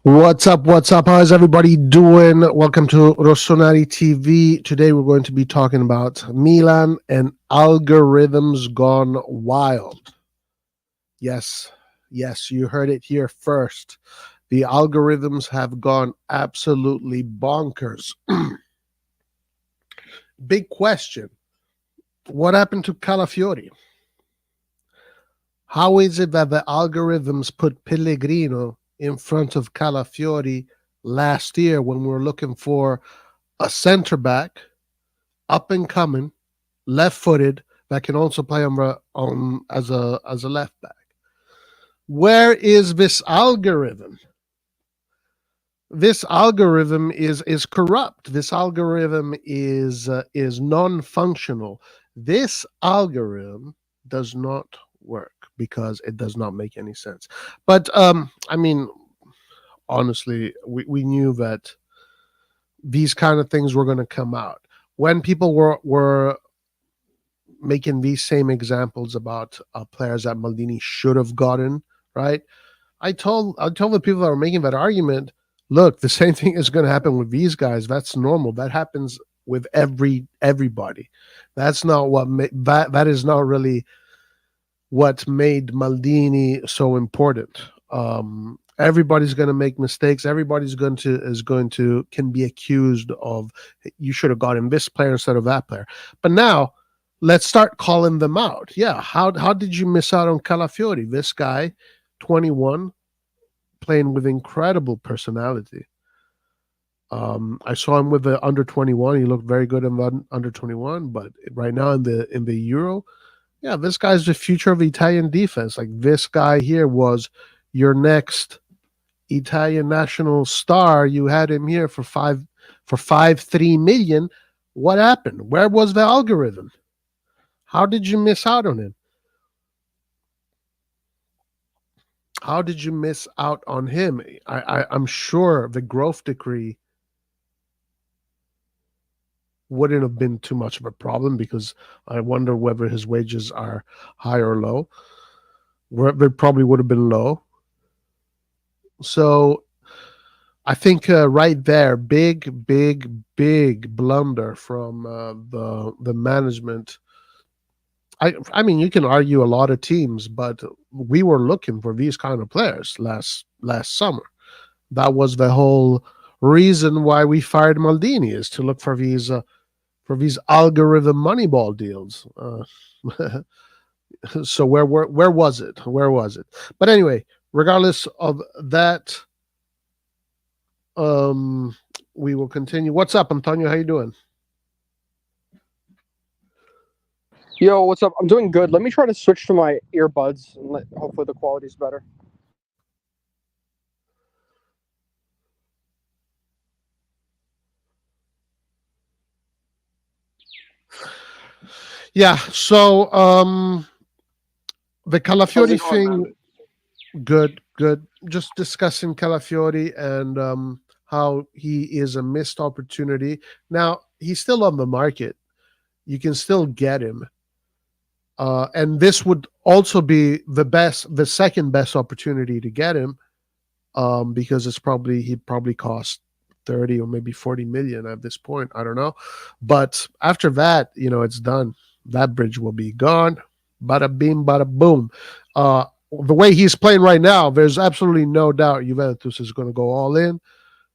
What's up? What's up? How's everybody doing? Welcome to RossonARI TV. Today we're going to be talking about Milan and algorithms gone wild. Yes, you heard it here first. The algorithms have gone absolutely bonkers. Big question. What happened to Calafiori? How is it that the algorithms put Pellegrino in front of Calafiori last year when we were looking for a center back, up and coming, left-footed, that can also play as a left back? Where is this algorithm? this algorithm is corrupt. This algorithm is non-functional. This algorithm does not work because it does not make any sense. But I mean, honestly, we knew that these kind of things were going to come out when people were making these same examples about players that Maldini should have gotten, right? I told the people that were making that argument, look, the same thing is going to happen with these guys. That's normal. That happens with everybody. That's not that is not really what made Maldini so important. Everybody's going to make mistakes. Everybody's going to can be accused of you should have gotten this player instead of that player. But now let's start calling them out. Yeah, how did you miss out on Calafiori? This guy, 21, playing with incredible personality. I saw him with the under 21. He looked very good in the under 21, but right now in the Euro, yeah, this guy's the future of Italian defense. Like this guy here was your next Italian national star. You had him here for 3 million. What happened? Where was the algorithm? How did you miss out on him? How did you miss out on him? I'm sure the growth decree wouldn't have been too much of a problem because I wonder whether his wages are high or low. They probably would have been low. So I think right there, big blunder from the management. I mean, you can argue a lot of teams, but we were looking for these kind of players last summer. That was the whole reason why we fired Maldini, is to look for these algorithm Moneyball deals. So where was it? Where was it? But anyway, regardless of that, we will continue. What's up, Antonio? How you doing? Yo, what's up? I'm doing good. Let me try to switch to my earbuds and hopefully the quality's better. Yeah. So the How's Calafiori it going, man? thing, good. Just discussing Calafiori and how he is a missed opportunity. Now he's still on the market. You can still get him. And this would also be the second best opportunity to get him, because he'd probably cost 30 or maybe 40 million at this point. I don't know, but after that, it's done. That bridge will be gone. Bada bing, bada boom. The way he's playing right now, there's absolutely no doubt Juventus is going to go all in.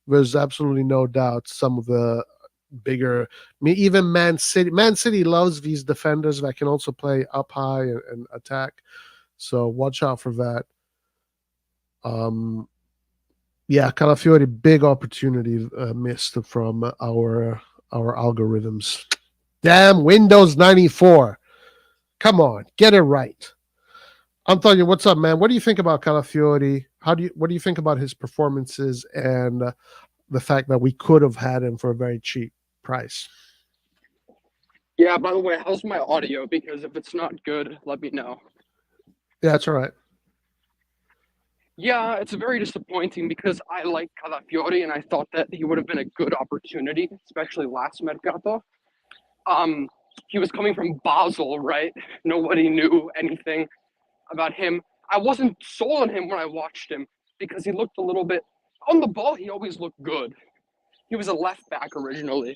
There's absolutely no doubt some of the bigger. I mean, even Man City. Man City loves these defenders that can also play up high and attack. So watch out for that. Yeah, Calafiori, big opportunity missed from our algorithms. Damn, Windows 94. Come on, get it right. Antonio, what's up, man? What do you think about Calafiori? What do you think about his performances and the fact that we could have had him for a very cheap price? Yeah, by the way, how's my audio? Because if it's not good, let me know. Yeah, that's all right. Yeah, it's very disappointing because I like Calafiori and I thought that he would have been a good opportunity, especially last Mercato. Um, he was coming from Basel, right? Nobody knew anything about him. I wasn't sold on him when I watched him because he looked a little bit on the ball. He always looked good. He was a left back originally.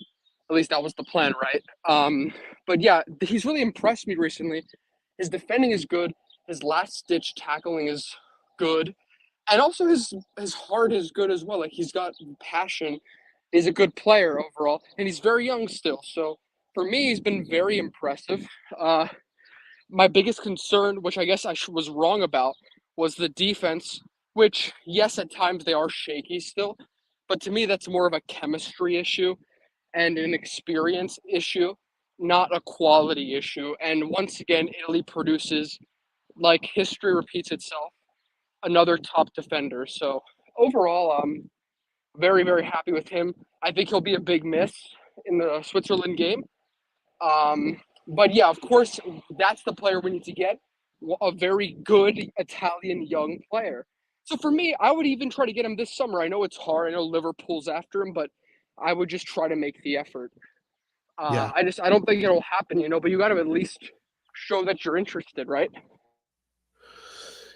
At least that was the plan, right? But yeah, he's really impressed me recently. His defending is good. His last ditch tackling is good, and also his heart is good as well. Like he's got passion. He's a good player overall, and he's very young still. So for me, he's been very impressive. My biggest concern, which I guess was wrong about, was the defense. Which yes, at times they are shaky still, but to me that's more of a chemistry issue and an experience issue, not a quality issue. And once again, Italy produces, like history repeats itself, another top defender. So overall, Very, very happy with him. I think he'll be a big miss in the Switzerland game. But yeah, of course, that's the player we need to get, a very good Italian young player. So for me, I would even try to get him this summer. I know it's hard. I know Liverpool's after him, but I would just try to make the effort. Yeah. I don't think it'll happen, but you got to at least show that you're interested, right?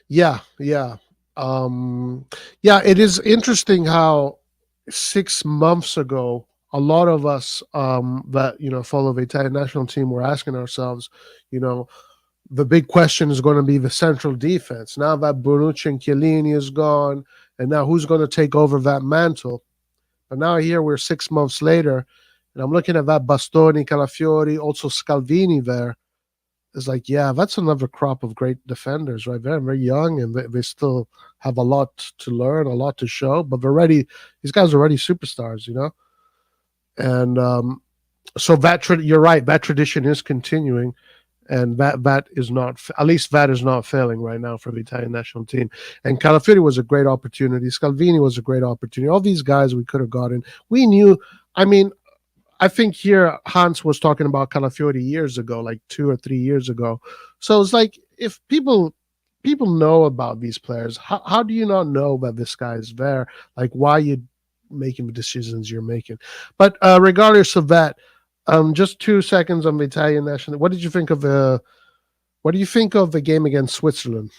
Yeah, yeah. Yeah, it is interesting how 6 months ago, a lot of us that follow the Italian national team were asking ourselves, you know, the big question is going to be the central defense. Now that Bonucci and Chiellini is gone, and now who's going to take over that mantle? But now here we're 6 months later, and I'm looking at that Bastoni, Calafiori, also Scalvini there. It's like, yeah, that's another crop of great defenders, right? They're very young and they still have a lot to learn, a lot to show, but they're ready. These guys are already superstars, And so you're right. That tradition is continuing, and that is not, at least that is not failing right now for the Italian national team. And Calafiori was a great opportunity. Scalvini was a great opportunity. All these guys we could have gotten. We knew. I mean, I think here Hans was talking about Calafiori years ago, like 2 or 3 years ago. So it's like, if people know about these players, how do you not know that this guy is there? Like, why are you making the decisions you're making? But regardless of that, just 2 seconds on the Italian national. What did you think of the game against Switzerland?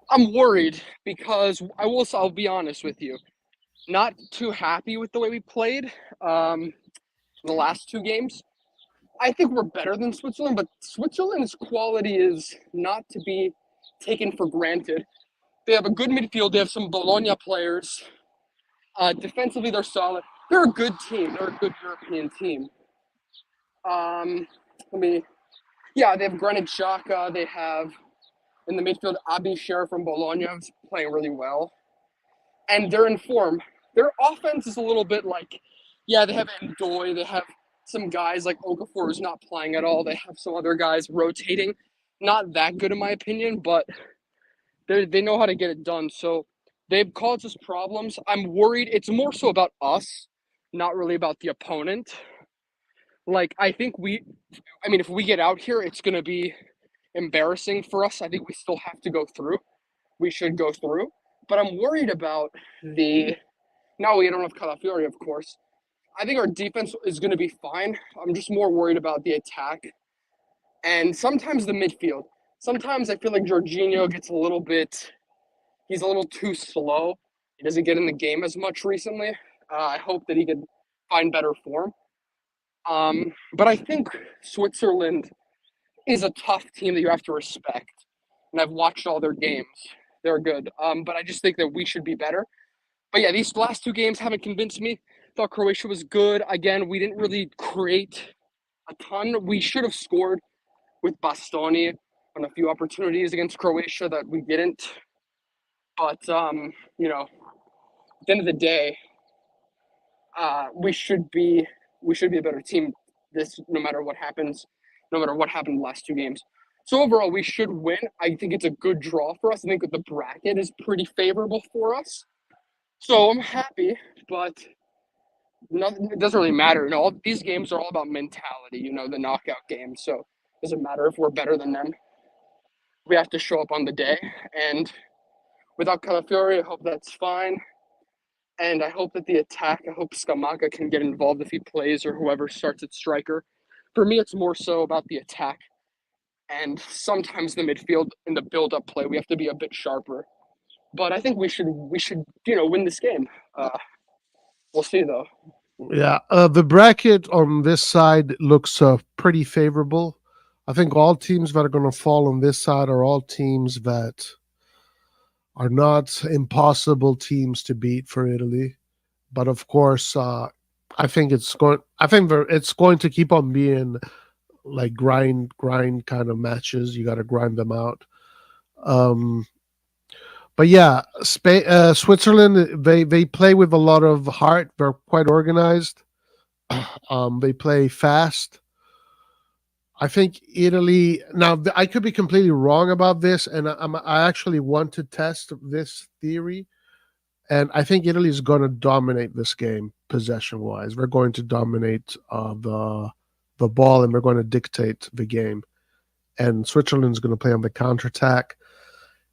I'm worried because I'll be honest with you, not too happy with the way we played the last two games. I think we're better than Switzerland, but Switzerland's quality is not to be taken for granted. They have a good midfield. They have some Bologna players. Defensively, they're solid. They're a good team. They're a good European team. They have Granit Xhaka. They have in the midfield Abi Sher from Bologna, who's playing really well, and they're in form. Their offense is a little bit like, yeah, they have Ndoye. They have some guys like Okafor who's not playing at all. They have some other guys rotating. Not that good in my opinion, but they know how to get it done. So they've caused us problems. I'm worried. It's more so about us, not really about the opponent. Like, if we get out here, it's going to be embarrassing for us. I think we still have to go through. We should go through. But I'm worried about now we don't have Calafiori, of course. I think our defense is going to be fine. I'm just more worried about the attack and sometimes the midfield. Sometimes I feel like Jorginho he's a little too slow. He doesn't get in the game as much recently. I hope that he can find better form. But I think Switzerland is a tough team that you have to respect. And I've watched all their games. They're good. But I just think that we should be better. But yeah, these last two games haven't convinced me. Thought Croatia was good. Again, we didn't really create a ton. We should have scored with Bastoni on a few opportunities against Croatia that we didn't. But at the end of the day, we should be a better team. No matter what happens, no matter what happened in the last two games. So overall, we should win. I think it's a good draw for us. I think the bracket is pretty favorable for us. So I'm happy, but it doesn't really matter. All these games are all about mentality. The knockout games. So it doesn't matter if we're better than them. We have to show up on the day, and without Calafiori, I hope that's fine. And I hope that the attack, I hope Scamacca can get involved if he plays or whoever starts at striker. For me, it's more so about the attack. And sometimes the midfield in the build-up play, we have to be a bit sharper. But I think we should win this game. We'll see, though. Yeah, the bracket on this side looks pretty favorable. I think all teams that are going to fall on this side are all teams that are not impossible teams to beat for Italy. But of course, I think it's going. I think it's going to keep on being like grind kind of matches. You got to grind them out. But yeah, Switzerland, they play with a lot of heart. They're quite organized. They play fast. I think Italy. Now, I could be completely wrong about this, and I actually want to test this theory. And I think Italy is going to dominate this game possession-wise. We're going to dominate the ball, and we're going to dictate the game. And Switzerland's going to play on the counterattack.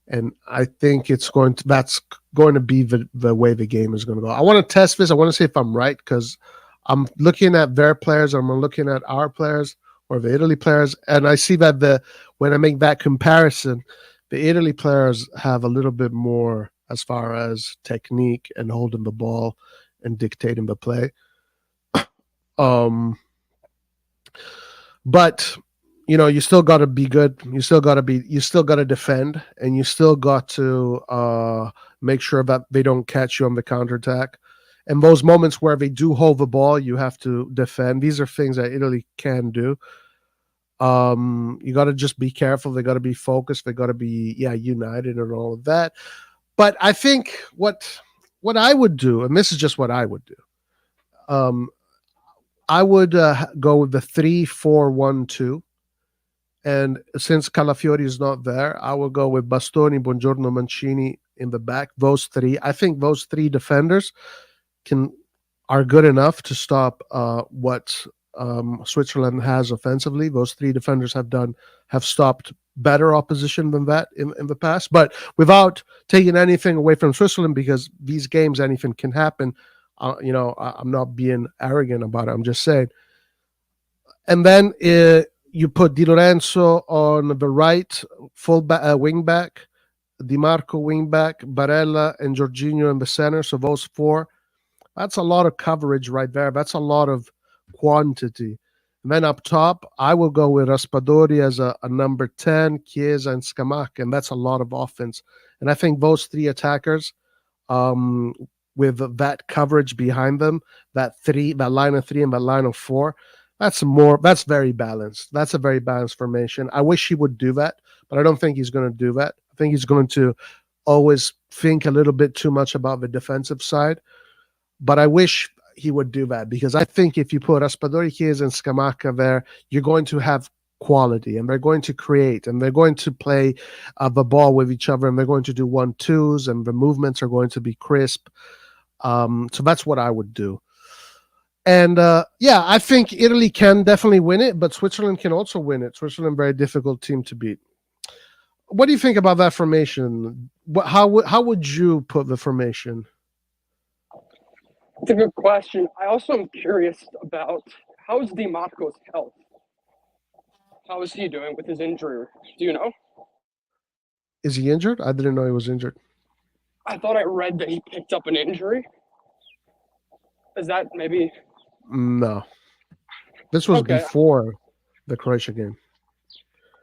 And I think that's going to be the way the game is going to go. I want to test this. I want to see if I'm right, because I'm looking at their players, I'm looking at our players, or the Italy players, and I see that when I make that comparison, the Italy players have a little bit more as far as technique and holding the ball and dictating the play. But you still got to be good. You still got to defend, and you still got to make sure that they don't catch you on the counterattack. And those moments where they do hold the ball, you have to defend. These are things that Italy can do. You got to just be careful. They got to be focused. They got to be united and all of that. But I think what I would do, and this is just what I would do, I would go with the 3-4-1-2. And since Calafiori is not there, I will go with Bastoni, Buongiorno, Mancini in the back. Those three. I think those three defenders are good enough to stop what Switzerland has offensively. Those three defenders have stopped better opposition than that in the past. But without taking anything away from Switzerland, because these games, anything can happen. I'm not being arrogant about it. I'm just saying. And then you put Di Lorenzo on the right, wing back, Di Marco wing back, Barella and Jorginho in the center. So those four. That's a lot of coverage right there. That's a lot of quantity. And then up top, I will go with Raspadori as a number 10, Chiesa and Scamacca, and that's a lot of offense. And I think those three attackers, with that coverage behind them, that line of three and that line of four, that's very balanced. That's a very balanced formation. I wish he would do that, but I don't think he's going to do that. I think he's going to always think a little bit too much about the defensive side. But I wish he would do that, because I think if you put Raspadori, Chiesa, and Scamacca there, you're going to have quality, and they're going to create, and they're going to play the ball with each other, and they're going to do 1-2s, and the movements are going to be crisp. So that's what I would do. And I think Italy can definitely win it, but Switzerland can also win it. Switzerland, very difficult team to beat. What do you think about that formation? How would you put the formation? It's a good question. I also am curious about how's Di Marco's health? How is he doing with his injury? Do you know? Is he injured? I didn't know he was injured. I thought I read that he picked up an injury. Is that maybe? No. This was before the Croatia game.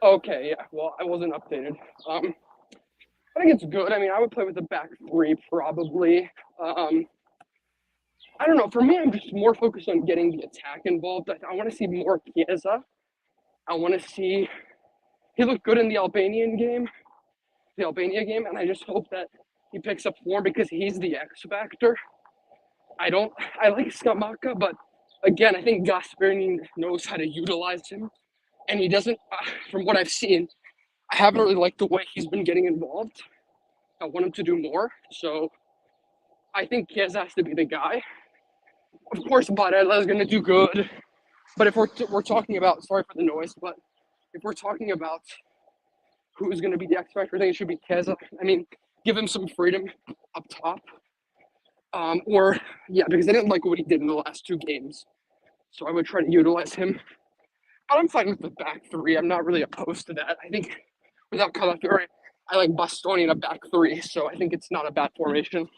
Okay, yeah. Well, I wasn't updated. I think it's good. I mean, I would play with the back three probably. I don't know. For me, I'm just more focused on getting the attack involved. I want to see more Chiesa. I want to see. He looked good in the Albania game, and I just hope that he picks up form, because he's the X factor. I like Scamacca, but again, I think Gasperini knows how to utilize him, and he doesn't. From what I've seen, I haven't really liked the way he's been getting involved. I want him to do more, so I think Chiesa has to be the guy. Of course, Barella is going to do good, but if we're talking about, sorry for the noise, but if we're talking about who's going to be the X factor, I think it should be Chiesa. I mean, give him some freedom up top. Because I didn't like what he did in the last two games. So I would try to utilize him. But I'm fine with the back three. I'm not really opposed to that. I think without Calafiori, I like Bastoni in a back three. So I think it's not a bad formation.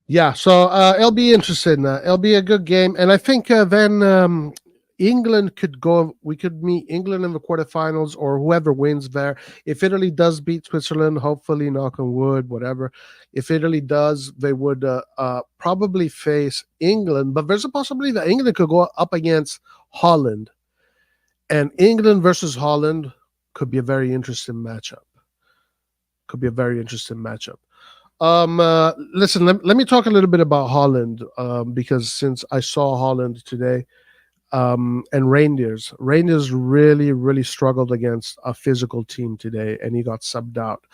Yeah, so it'll be interesting. It'll be a good game. And I think then England could go. We could meet England in the quarterfinals, or whoever wins there. If Italy does beat Switzerland, hopefully, knock on wood, whatever. If Italy does, they would probably face England. But there's a possibility that England could go up against Holland. And England versus Holland could be a very interesting matchup. Listen, let me talk a little bit about Holland, because since I saw Holland today, and Rangers really, really struggled against a physical team today, and he got subbed out.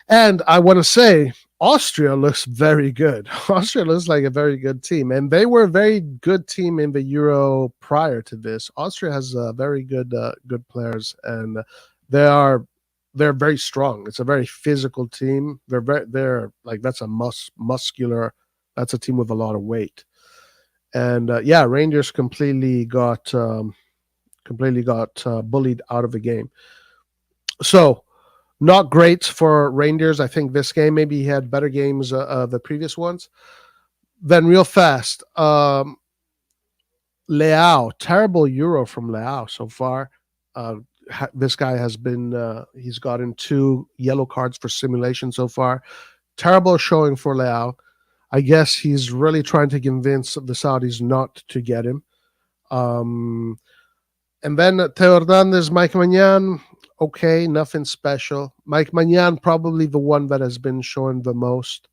And I want to say Austria looks very good. Austria looks like a very good team, and they were a very good team in the Euro prior to this. Austria has very good players, and they're very strong. It's a very physical team. They're like that's a muscular. That's a team with a lot of weight. And yeah, Rangers completely got bullied out of the game. So not great for Rangers. I think this game maybe he had better games the previous ones. Then real fast, Leao, terrible Euro from Leao so far. This guy has been he's gotten 2 yellow cards for simulation so far. Terrible showing for Leao. I guess he's really trying to convince the Saudis not to get him. And then Teo Hernandez, Mike Magnan, okay, nothing special. Mike Magnan, probably the one that has been showing the most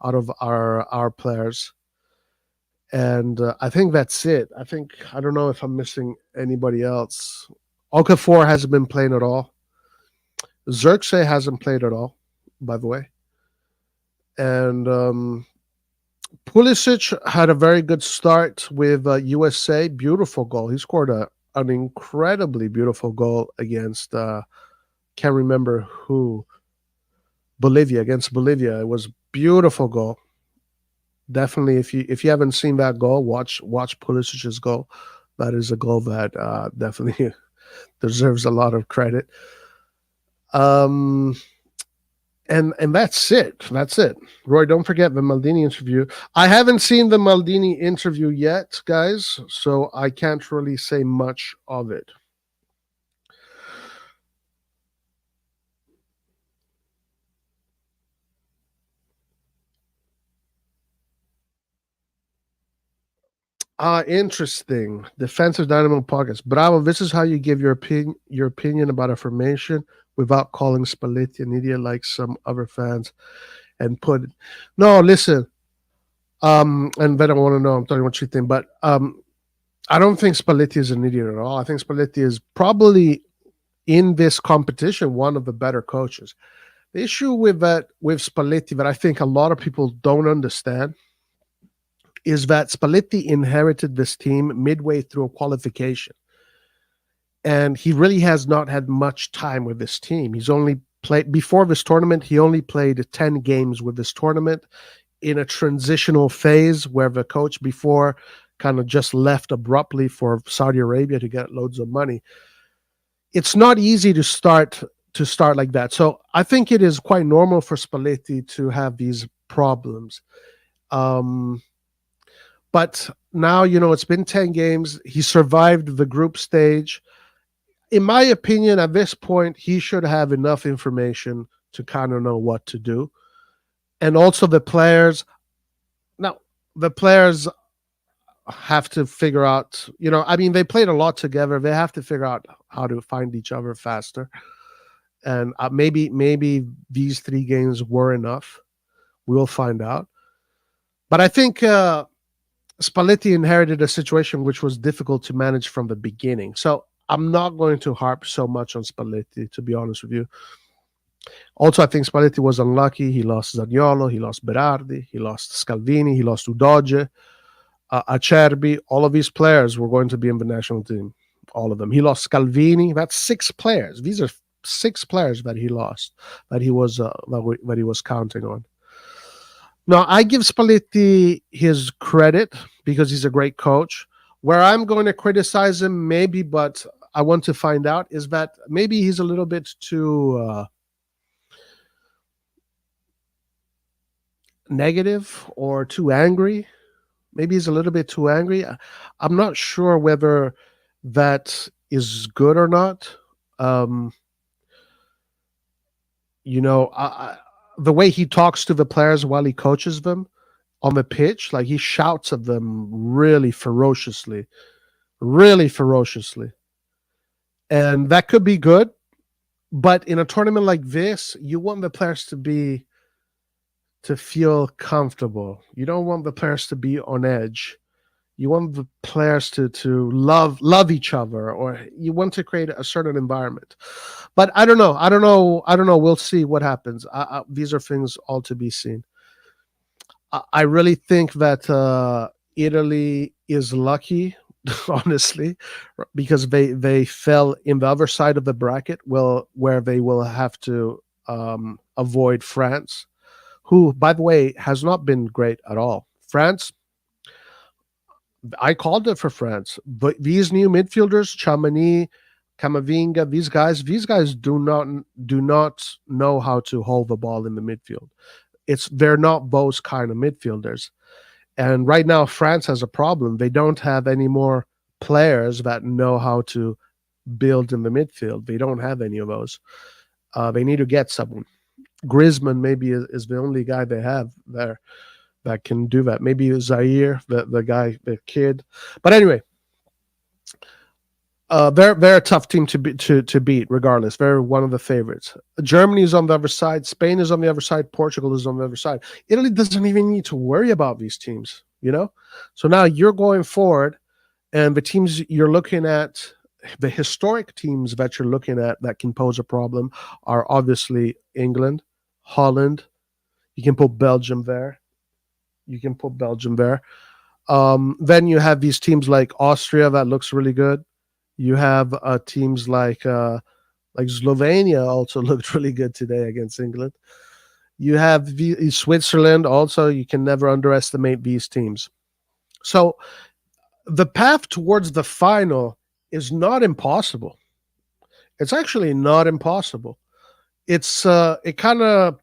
out of our players. And I think that's it. I don't know if I'm missing anybody else. Okafor hasn't been playing at all. Xerxes hasn't played at all, by the way. And Pulisic had a very good start with USA. Beautiful goal. He scored an incredibly beautiful goal against can't remember who. Against Bolivia. It was beautiful goal. Definitely, if you haven't seen that goal, watch Pulisic's goal. That is a goal that definitely deserves a lot of credit. And that's it. That's it. Roy, don't forget the Maldini interview. I haven't seen the Maldini interview yet, guys, so I can't really say much of it. Interesting. Defensive dynamo pockets. Bravo. This is how you give your opinion about a formation without calling Spalletti an idiot like some other fans and put no, listen. And then I want to know, I'm telling you what you think, but I don't think Spalletti is an idiot at all. I think Spalletti is probably in this competition one of the better coaches. The issue with Spalletti that I think a lot of people don't understand is that Spalletti inherited this team midway through a qualification. And he really has not had much time with this team. He's only played, before this tournament, he only played 10 games with this tournament in a transitional phase where the coach before kind of just left abruptly for Saudi Arabia to get loads of money. It's not easy to start like that. So I think it is quite normal for Spalletti to have these problems. But now, it's been 10 games. He survived the group stage. In my opinion, at this point, he should have enough information to kind of know what to do. And also the players have to figure out, they played a lot together. They have to figure out how to find each other faster. And maybe these 3 games were enough. We'll find out. But I think Spalletti inherited a situation which was difficult to manage from the beginning. So I'm not going to harp so much on Spalletti, to be honest with you. Also, I think Spalletti was unlucky. He lost Zaniolo, he lost Berardi, he lost Scalvini, he lost Udoge, Acerbi. All of these players were going to be in the national team. All of them. He lost Scalvini. That's 6 players. These are 6 players that he lost, that he was counting on. Now, I give Spalletti his credit because he's a great coach. Where I'm going to criticize him, maybe, but I want to find out, is that maybe he's a little bit too negative or too angry. Maybe he's a little bit too angry. I'm not sure whether that is good or not. The way he talks to the players while he coaches them on the pitch, like he shouts at them really ferociously. And that could be good. But in a tournament like this, you want the players to feel comfortable. You don't want the players to be on edge. You want the players to love each other, or you want to create a certain environment. But I don't know. I don't know. We'll see what happens. These are things all to be seen. I really think that Italy is lucky, honestly, because they fell in the other side of the bracket, well, where they will have to avoid France, who, by the way, has not been great at all. France, I called it for France, but these new midfielders, Chamani, Camavinga, these guys do not know how to hold the ball in the midfield. They're not those kind of midfielders. And right now, France has a problem. They don't have any more players that know how to build in the midfield. They don't have any of those. They need to get someone. Griezmann maybe is the only guy they have there that can do that. Maybe Zaire, the guy, the kid. But anyway, they're a tough team to beat, regardless. They're one of the favorites. Germany is on the other side. Spain is on the other side. Portugal is on the other side. Italy doesn't even need to worry about these teams, you know? So now you're going forward, and the teams you're looking at, the historic teams that you're looking at that can pose a problem are obviously England, Holland. You can put Belgium there. Then you have these teams like Austria that looks really good. You have teams like Slovenia also looked really good today against England. You have Switzerland also. You can never underestimate these teams. So the path towards the final is not impossible. It's actually not impossible. It kind of,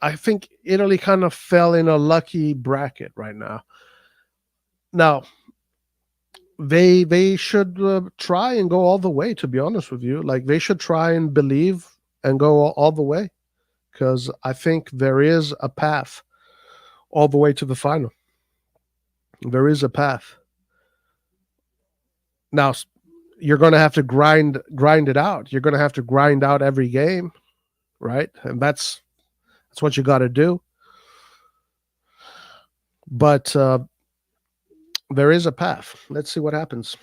I think Italy kind of fell in a lucky bracket right now. Now, they should try and go all the way, to be honest with you. Like, they should try and believe and go all the way, because I think there is a path all the way to the final. There is a path. Now, you're going to have to grind it out. You're going to have to grind out every game, right? And that's what you got to do. But there is a path. Let's see what happens.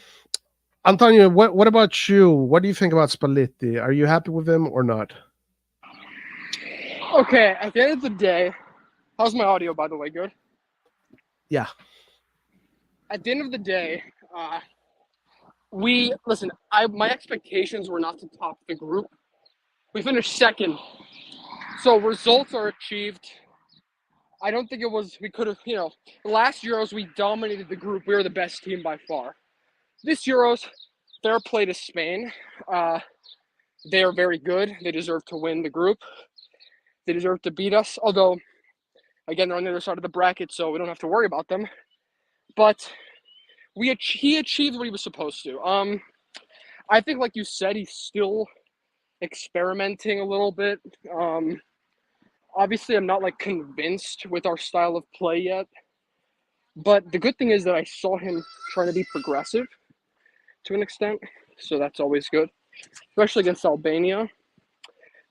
Antonio, what about you? What do you think about Spalletti? Are you happy with him or not? Okay, at the end of the day, how's my audio, by the way? Good? Yeah. At the end of the day, my expectations were not to top the group. We finished second. So results are achieved. I don't think we could have, the last Euros, we dominated the group. We were the best team by far. This Euros, fair play to Spain. They are very good. They deserve to win the group. They deserve to beat us. Although, again, they're on the other side of the bracket, so we don't have to worry about them. But he achieved what he was supposed to. I think, like you said, he's still experimenting a little bit. Obviously, I'm not convinced with our style of play yet. But the good thing is that I saw him trying to be progressive to an extent. So that's always good, especially against Albania.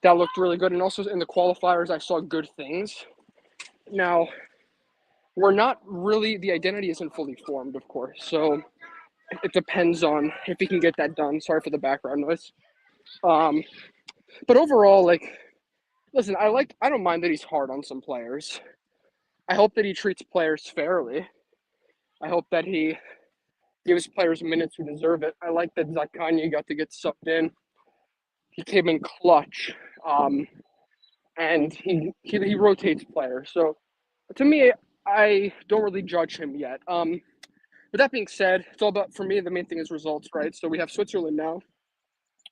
That looked really good. And also in the qualifiers, I saw good things. Now, we're not really, the identity isn't fully formed, of course. So it depends on if he can get that done. Sorry for the background noise. But overall, listen, I don't mind that he's hard on some players. I hope that he treats players fairly. I hope that he gives players minutes who deserve it. I like that Zakanya got to get subbed in. He came in clutch, and he rotates players. So to me, I don't really judge him yet. With that being said, it's all about, for me, the main thing is results, right? So we have Switzerland now.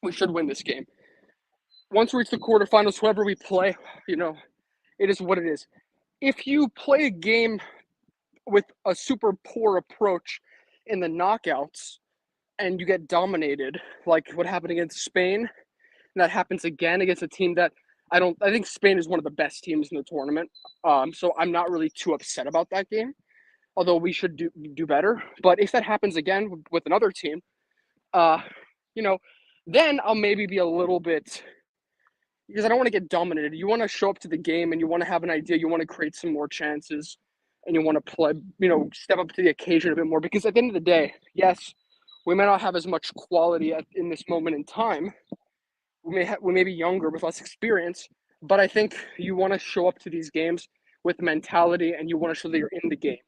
We should win this game. Once we reach the quarterfinals, whoever we play, it is what it is. If you play a game with a super poor approach in the knockouts and you get dominated, like what happened against Spain, and that happens again against a team that I think Spain is one of the best teams in the tournament. So I'm not really too upset about that game, although we should do better. But if that happens again with another team, then I'll maybe be a little bit, because I don't want to get dominated. You want to show up to the game and you want to have an idea. You want to create some more chances. and you want to play, step up to the occasion a bit more. Because at the end of the day, yes, we may not have as much quality in this moment in time. We may be younger with less experience, but I think you want to show up to these games with mentality, and you want to show that you're in the game.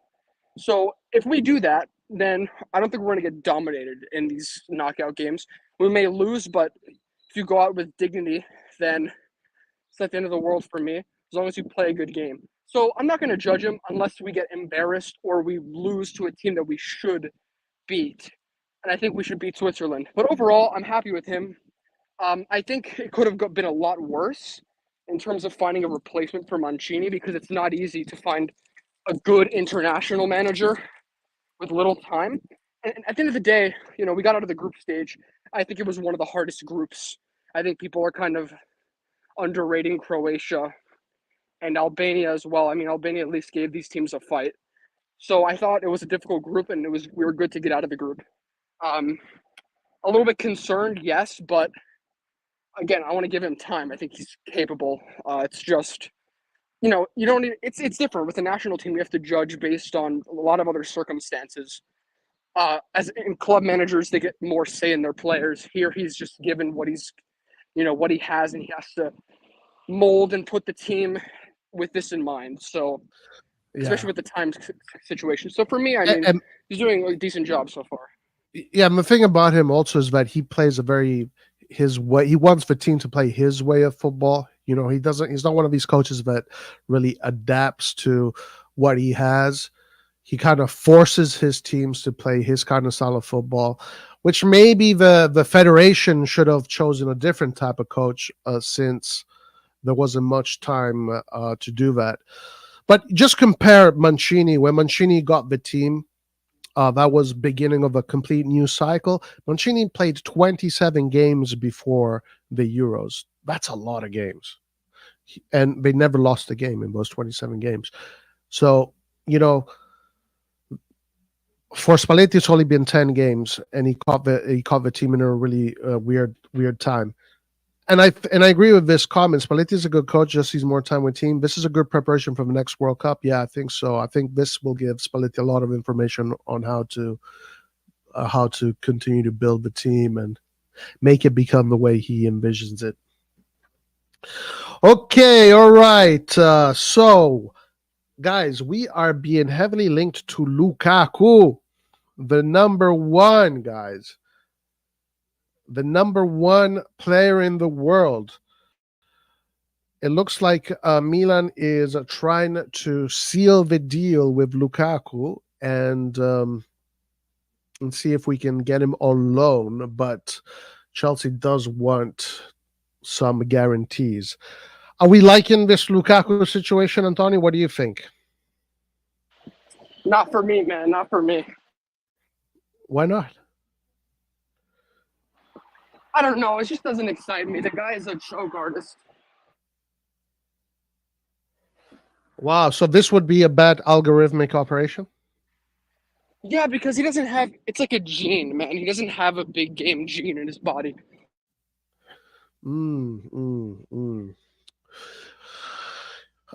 So if we do that, then I don't think we're going to get dominated in these knockout games. We may lose, but if you go out with dignity, then it's not the end of the world for me, as long as you play a good game. So I'm not going to judge him unless we get embarrassed or we lose to a team that we should beat. And I think we should beat Switzerland. But overall, I'm happy with him. I think it could have been a lot worse in terms of finding a replacement for Mancini, because it's not easy to find a good international manager with little time. And at the end of the day, we got out of the group stage. I think it was one of the hardest groups. I think people are kind of underrating Croatia and Albania as well. I mean, Albania at least gave these teams a fight. So I thought it was a difficult group, and we were good to get out of the group. A little bit concerned, yes, but again, I want to give him time. I think he's capable. It's just, you don't need. It's different with the national team. You have to judge based on a lot of other circumstances. As in club managers, they get more say in their players. Here, he's just given what what he has, and he has to mold and put the team with this in mind. So, especially with the time situation. So for me, I mean, he's doing a decent job so far. Yeah, and the thing about him also is that he plays his way. He wants the team to play his way of football. He's not one of these coaches that really adapts to what he has. He kind of forces his teams to play his kind of style of football, which maybe the federation should have chosen a different type of coach, since there wasn't much time to do that. But just compare Mancini. When Mancini got the team, that was beginning of a complete new cycle. Mancini played 27 games before the Euros. That's a lot of games. And they never lost a game in those 27 games. So, for Spalletti, it's only been 10 games, and he caught the team in a really weird time. And I agree with this comment. Spalletti is a good coach, just needs more time with team. This is a good preparation for the next World Cup. Yeah, I think so. I think this will give Spalletti a lot of information on how to continue to build the team and make it become the way he envisions it. Okay, all right. So, guys, we are being heavily linked to Lukaku, the number one, guys. The number one player in the world. It looks like Milan is trying to seal the deal with Lukaku and see if we can get him on loan. But Chelsea does want some guarantees. Are we liking this Lukaku situation, Antonio? What do you think? Not for me, man. Not for me. Why not? I don't know. It just doesn't excite me. The guy is a choke artist. Wow. So this would be a bad algorithmic operation? Yeah, because he doesn't have. It's like a gene, man. He doesn't have a big game gene in his body.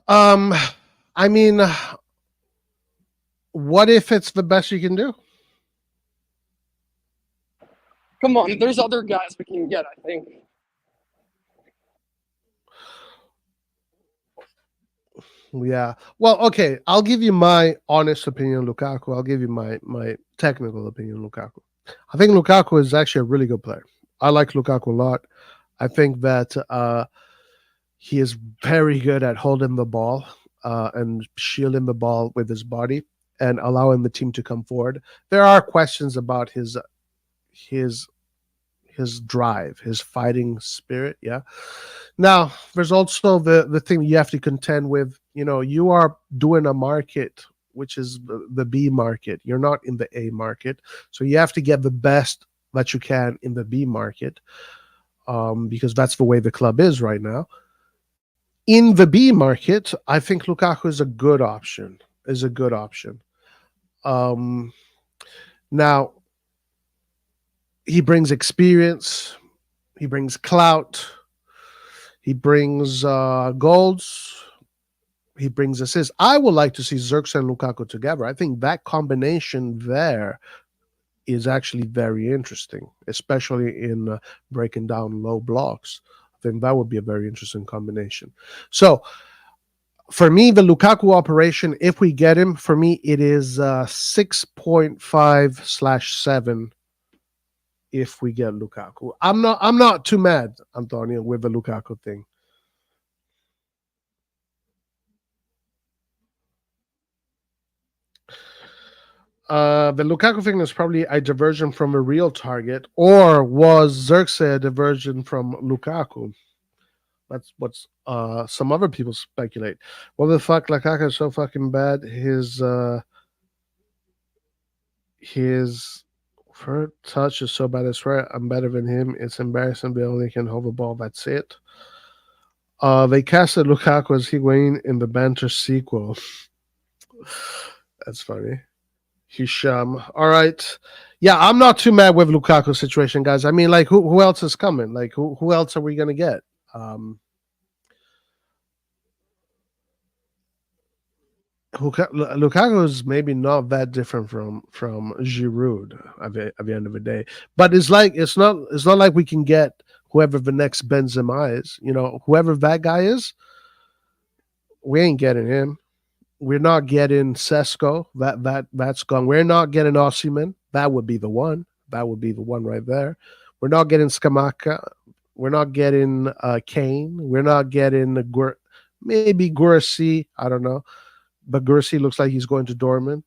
I mean, what if it's the best you can do? Come on, there's other guys we can get, I think. Yeah. Well, okay. I'll give you my honest opinion on Lukaku. I'll give you my technical opinion on Lukaku. I think Lukaku is actually a really good player. I like Lukaku a lot. I think that he is very good at holding the ball and shielding the ball with his body and allowing the team to come forward. There are questions about his drive, his fighting spirit. Yeah. Now, there's also the thing you have to contend with. You are doing a market, which is the B market. You're not in the A market. So you have to get the best that you can in the B market because that's the way the club is right now. In the B market, I think Lukaku is a good option. Now, he brings experience. He brings clout. He brings goals. he brings assists. I would like to see Xerxes and Lukaku together. I think that combination there is actually very interesting, especially in breaking down low blocks. I think that would be a very interesting combination. So for me, the Lukaku operation, if we get him, for me it is 6.5/7 if we get Lukaku. I'm not too mad, Antonio, with the Lukaku thing. The Lukaku thing is probably a diversion from a real target, or was Xerxes a diversion from Lukaku? That's what's some other people speculate. What the fuck, Lukaku is so fucking bad. His first touch is so bad. I swear I'm better than him. It's embarrassing. They only can hold the ball. That's it. They casted Lukaku as Higuain in the Banter sequel. That's funny. Hisham. All right. Yeah, I'm not too mad with Lukaku's situation, guys. I mean, like, who else is coming? Like, who else are we gonna get? Lukaku is maybe not that different from Giroud at the end of the day, but it's not like we can get whoever the next Benzema is. You know, whoever that guy is, we ain't getting him. We're not getting Sesko. That's gone. We're not getting Osimhen. That would be the one. That would be the one right there. We're not getting Skamaka. We're not getting Kane. We're not getting maybe Gursi. I don't know. But Gursi looks like he's going to Dortmund.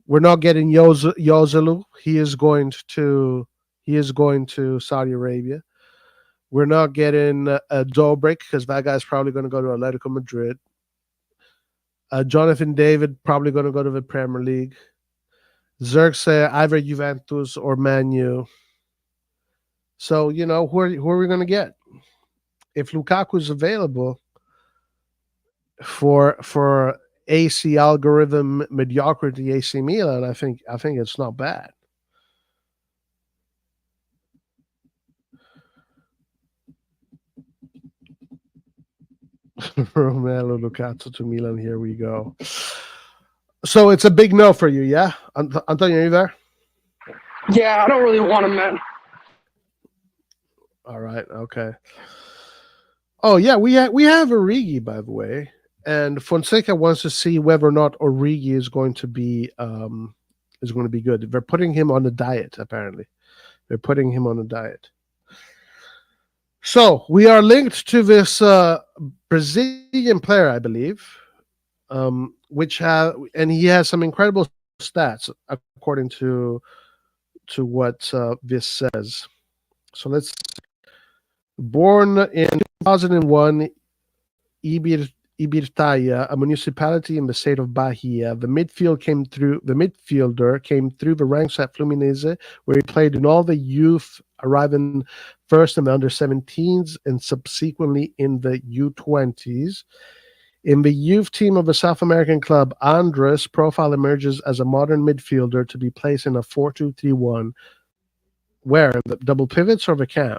We're not getting Yozelu. He is going to Saudi Arabia. We're not getting Dobrik because that guy's probably going to go to Atletico Madrid. Jonathan David probably going to go to the Premier League. Xerxes either Juventus or Man U. So who are we going to get? If Lukaku is available for AC algorithm mediocrity AC Milan, I think it's not bad. Romelu Lukaku to Milan. Here we go. So it's a big no for you, yeah? Antonio, are you there? Yeah, I don't really want him, man. All right, okay. Oh yeah, we have Origi, by the way, and Fonseca wants to see whether or not Origi is going to be good. They're putting him on a diet. Apparently, they're putting him on a diet. So we are linked to this Brazilian player, I believe, and he has some incredible stats according to what this says. So let's. Born in 2001, Ibiritaia, a municipality in the state of Bahia, the midfielder came through the ranks at Fluminense, where he played in all the youth, arriving first in the under-17s and subsequently in the U20s. In the youth team of the South American club, Andres' profile emerges as a modern midfielder to be placed in a 4-2-3-1. Where? The double pivots or the cam?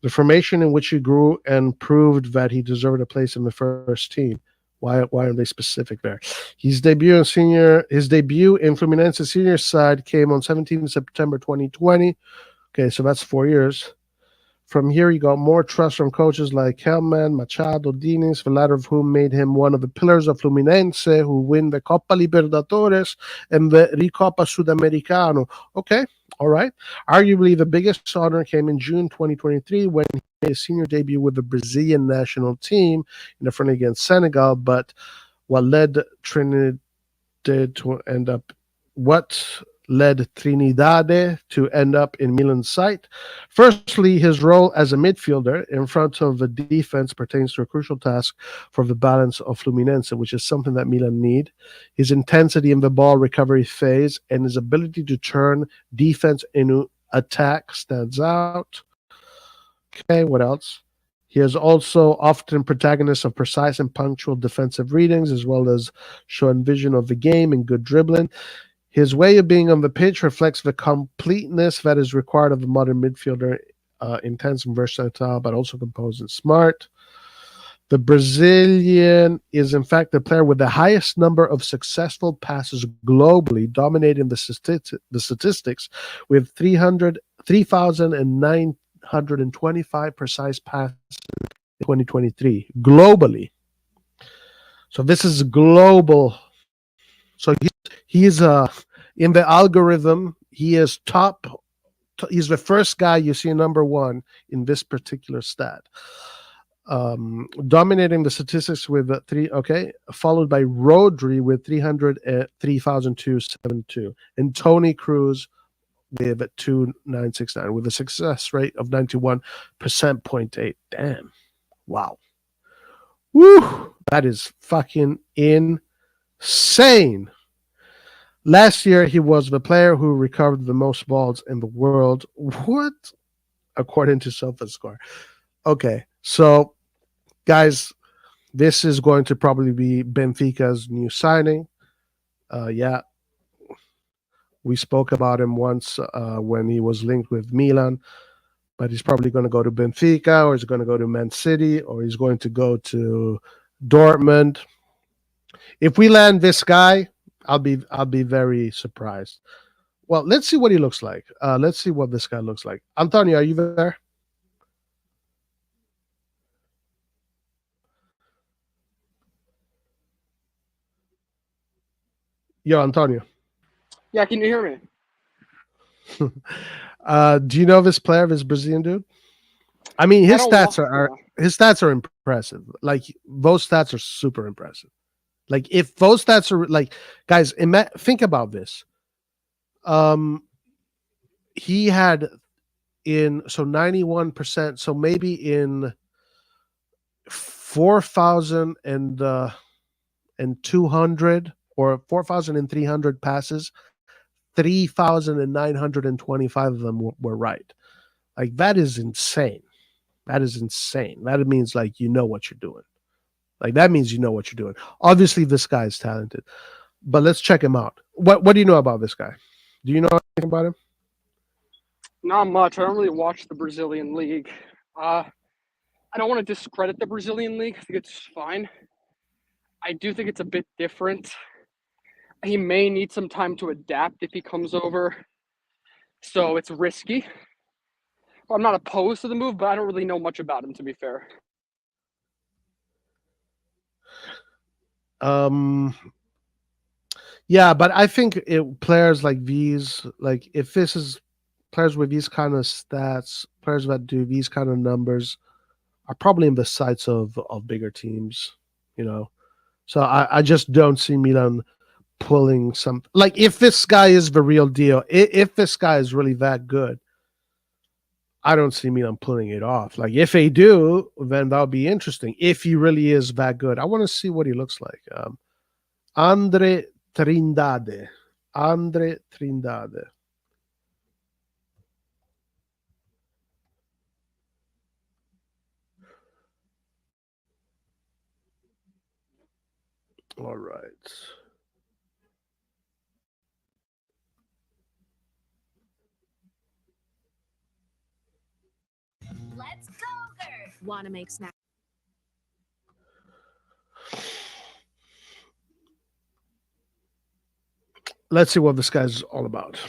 The formation in which he grew and proved that he deserved a place in the first team. Why are they specific there? His debut in Fluminense senior side came on 17 September 2020. Okay, so that's 4 years. From here, he got more trust from coaches like Hellman, Machado, Diniz, the latter of whom made him one of the pillars of Fluminense, who win the Copa Libertadores and the Recopa Sudamericano. Okay, all right. Arguably, the biggest honor came in June 2023 when he made his senior debut with the Brazilian national team in a friendly against Senegal. But what led Trinidade to end up in Milan's sight? Firstly, his role as a midfielder in front of the defense pertains to a crucial task for the balance of Fluminense, which is something that Milan need. His intensity in the ball recovery phase and his ability to turn defense into attack stands out. Okay, what else? He is also often protagonist of precise and punctual defensive readings, as well as showing vision of the game and good dribbling. His way of being on the pitch reflects the completeness that is required of a modern midfielder, intense and versatile, but also composed and smart. The Brazilian is, in fact, the player with the highest number of successful passes globally, dominating the statistics with 3,925 precise passes in 2023 globally. So this is global. So he's in the algorithm. He is top. He's the first guy you see number one in this particular stat. Dominating the statistics with followed by Rodri with 3,272, and Tony Cruz with 2,969 with a success rate of 91%.8. Damn, wow, woo, that is fucking insane. Last year, he was the player who recovered the most balls in the world. What? According to SofaScore. Okay, so guys, this is going to probably be Benfica's new signing. Yeah, we spoke about him once when he was linked with Milan, but he's probably going to go to Benfica, or he's going to go to Man City, or he's going to go to Dortmund. If we land this guy, I'll be very surprised. Well, let's see what he looks like. Let's see what this guy looks like. Antonio, are you there? Yo, Antonio. Yeah, can you hear me? Do you know this player, this Brazilian dude? I mean, his stats are impressive. Like those stats are super impressive. Like if those stats are like, guys, think about this. He had 91%. So maybe in 4,200 or 4,300 passes, 3,925 of them were right. Like that is insane. That is insane. That means like you know what you're doing. Like that means you know what you're doing. Obviously, this guy is talented, but let's check him out. What do you know about this guy? Do you know anything about him? Not much. I don't really watch the Brazilian league. I don't want to discredit the Brazilian league. I think it's fine. I do think it's a bit different. He may need some time to adapt if he comes over, so it's risky. I'm not opposed to the move, but I don't really know much about him, to be fair. Yeah, but I think players like these, like if this is players with these kind of stats, players that do these kind of numbers, are probably in the sights of bigger teams, you know. So I just don't see Milan pulling some, like if this guy is the real deal, if this guy is really that good, I don't see Milan pulling it off. Like if they do, then that'll be interesting. If he really is that good, I want to see what he looks like. Andre Trindade. Andre Trindade. All right. Let's go, girl. Want to make snacks? Let's see what this guy's all about.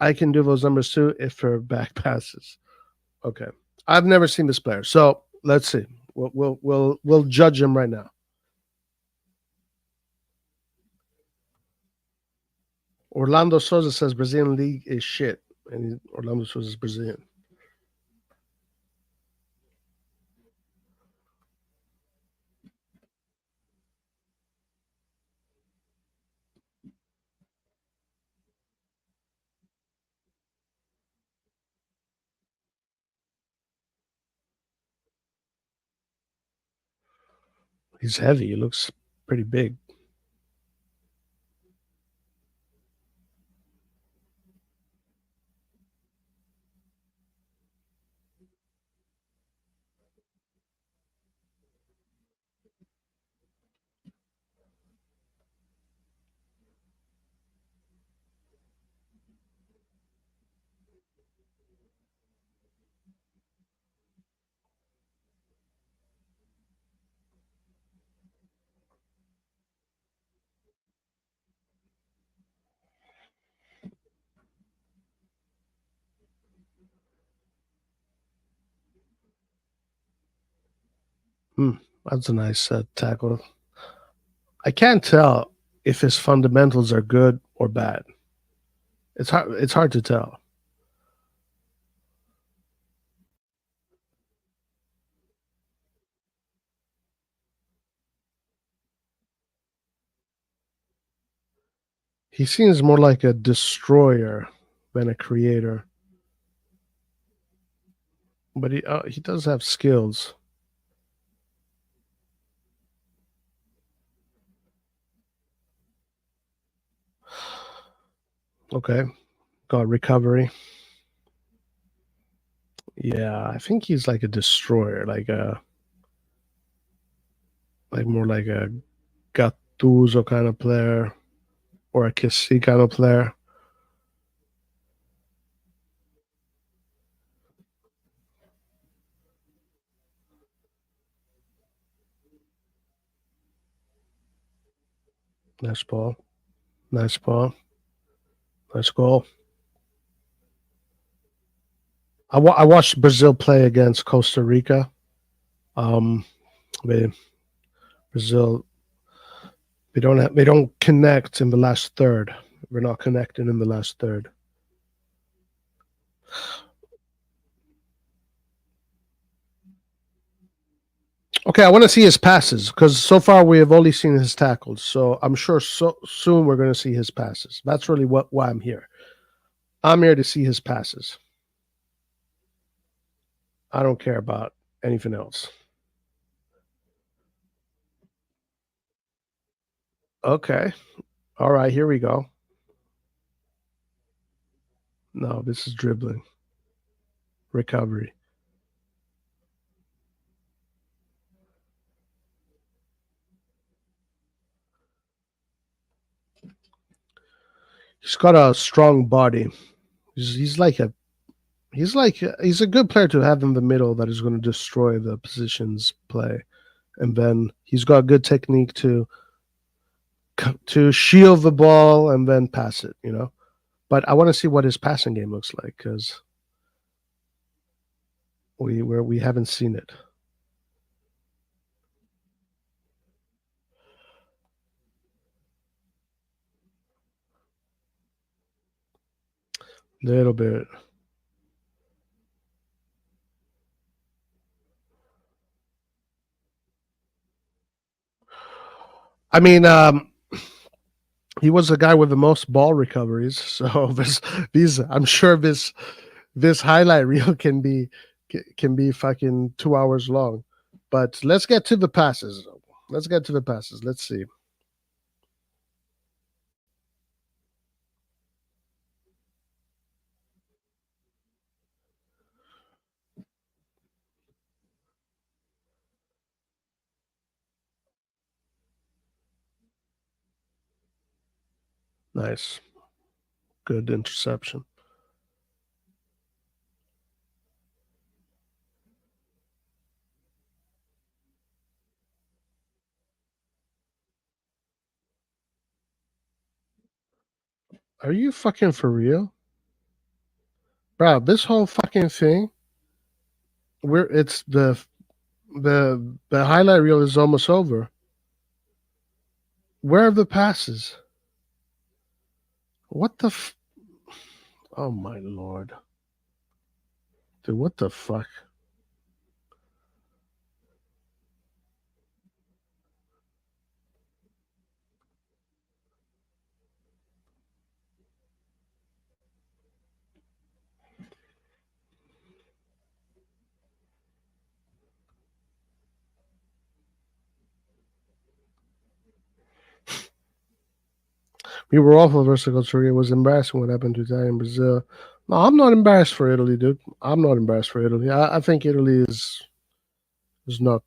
I can do those numbers too if her back passes. Okay. I've never seen this player, so let's see. We'll judge him right now. Orlando Souza says Brazilian league is shit, and Orlando Souza is Brazilian. He's heavy. He looks pretty big. That's a nice tackle. I can't tell if his fundamentals are good or bad. It's hard to tell. He seems more like a destroyer than a creator. But he does have skills. Okay. Got recovery. Yeah, I think he's like a destroyer, like more like a Gattuso kind of player or a Kessie kind of player. Nice ball. Nice ball. Nice goal. I watched Brazil play against Costa Rica. Brazil, they don't connect in the last third. We're not connecting in the last third. Okay, I want to see his passes because so far we have only seen his tackles. So I'm sure soon we're going to see his passes. That's really why I'm here. I'm here to see his passes. I don't care about anything else. Okay. All right, here we go. No, this is dribbling. Recovery. He's got a strong body. He's a good player to have in the middle that is going to destroy the positions play, and then he's got good technique to shield the ball and then pass it. But I want to see what his passing game looks like because we haven't seen it. Little bit. I mean, he was the guy with the most ball recoveries. So I'm sure this highlight reel can be fucking 2 hours long. But let's get to the passes. Let's see. Nice. Good interception. Are you fucking for real? Bro, this whole fucking thing, it's the highlight reel is almost over. Where are the passes? What the oh my lord. Dude, what the fuck? We were awful versus Costa Rica. It was embarrassing what happened to Italy and Brazil. No, I'm not embarrassed for Italy, dude. I'm not embarrassed for Italy. I think Italy is not.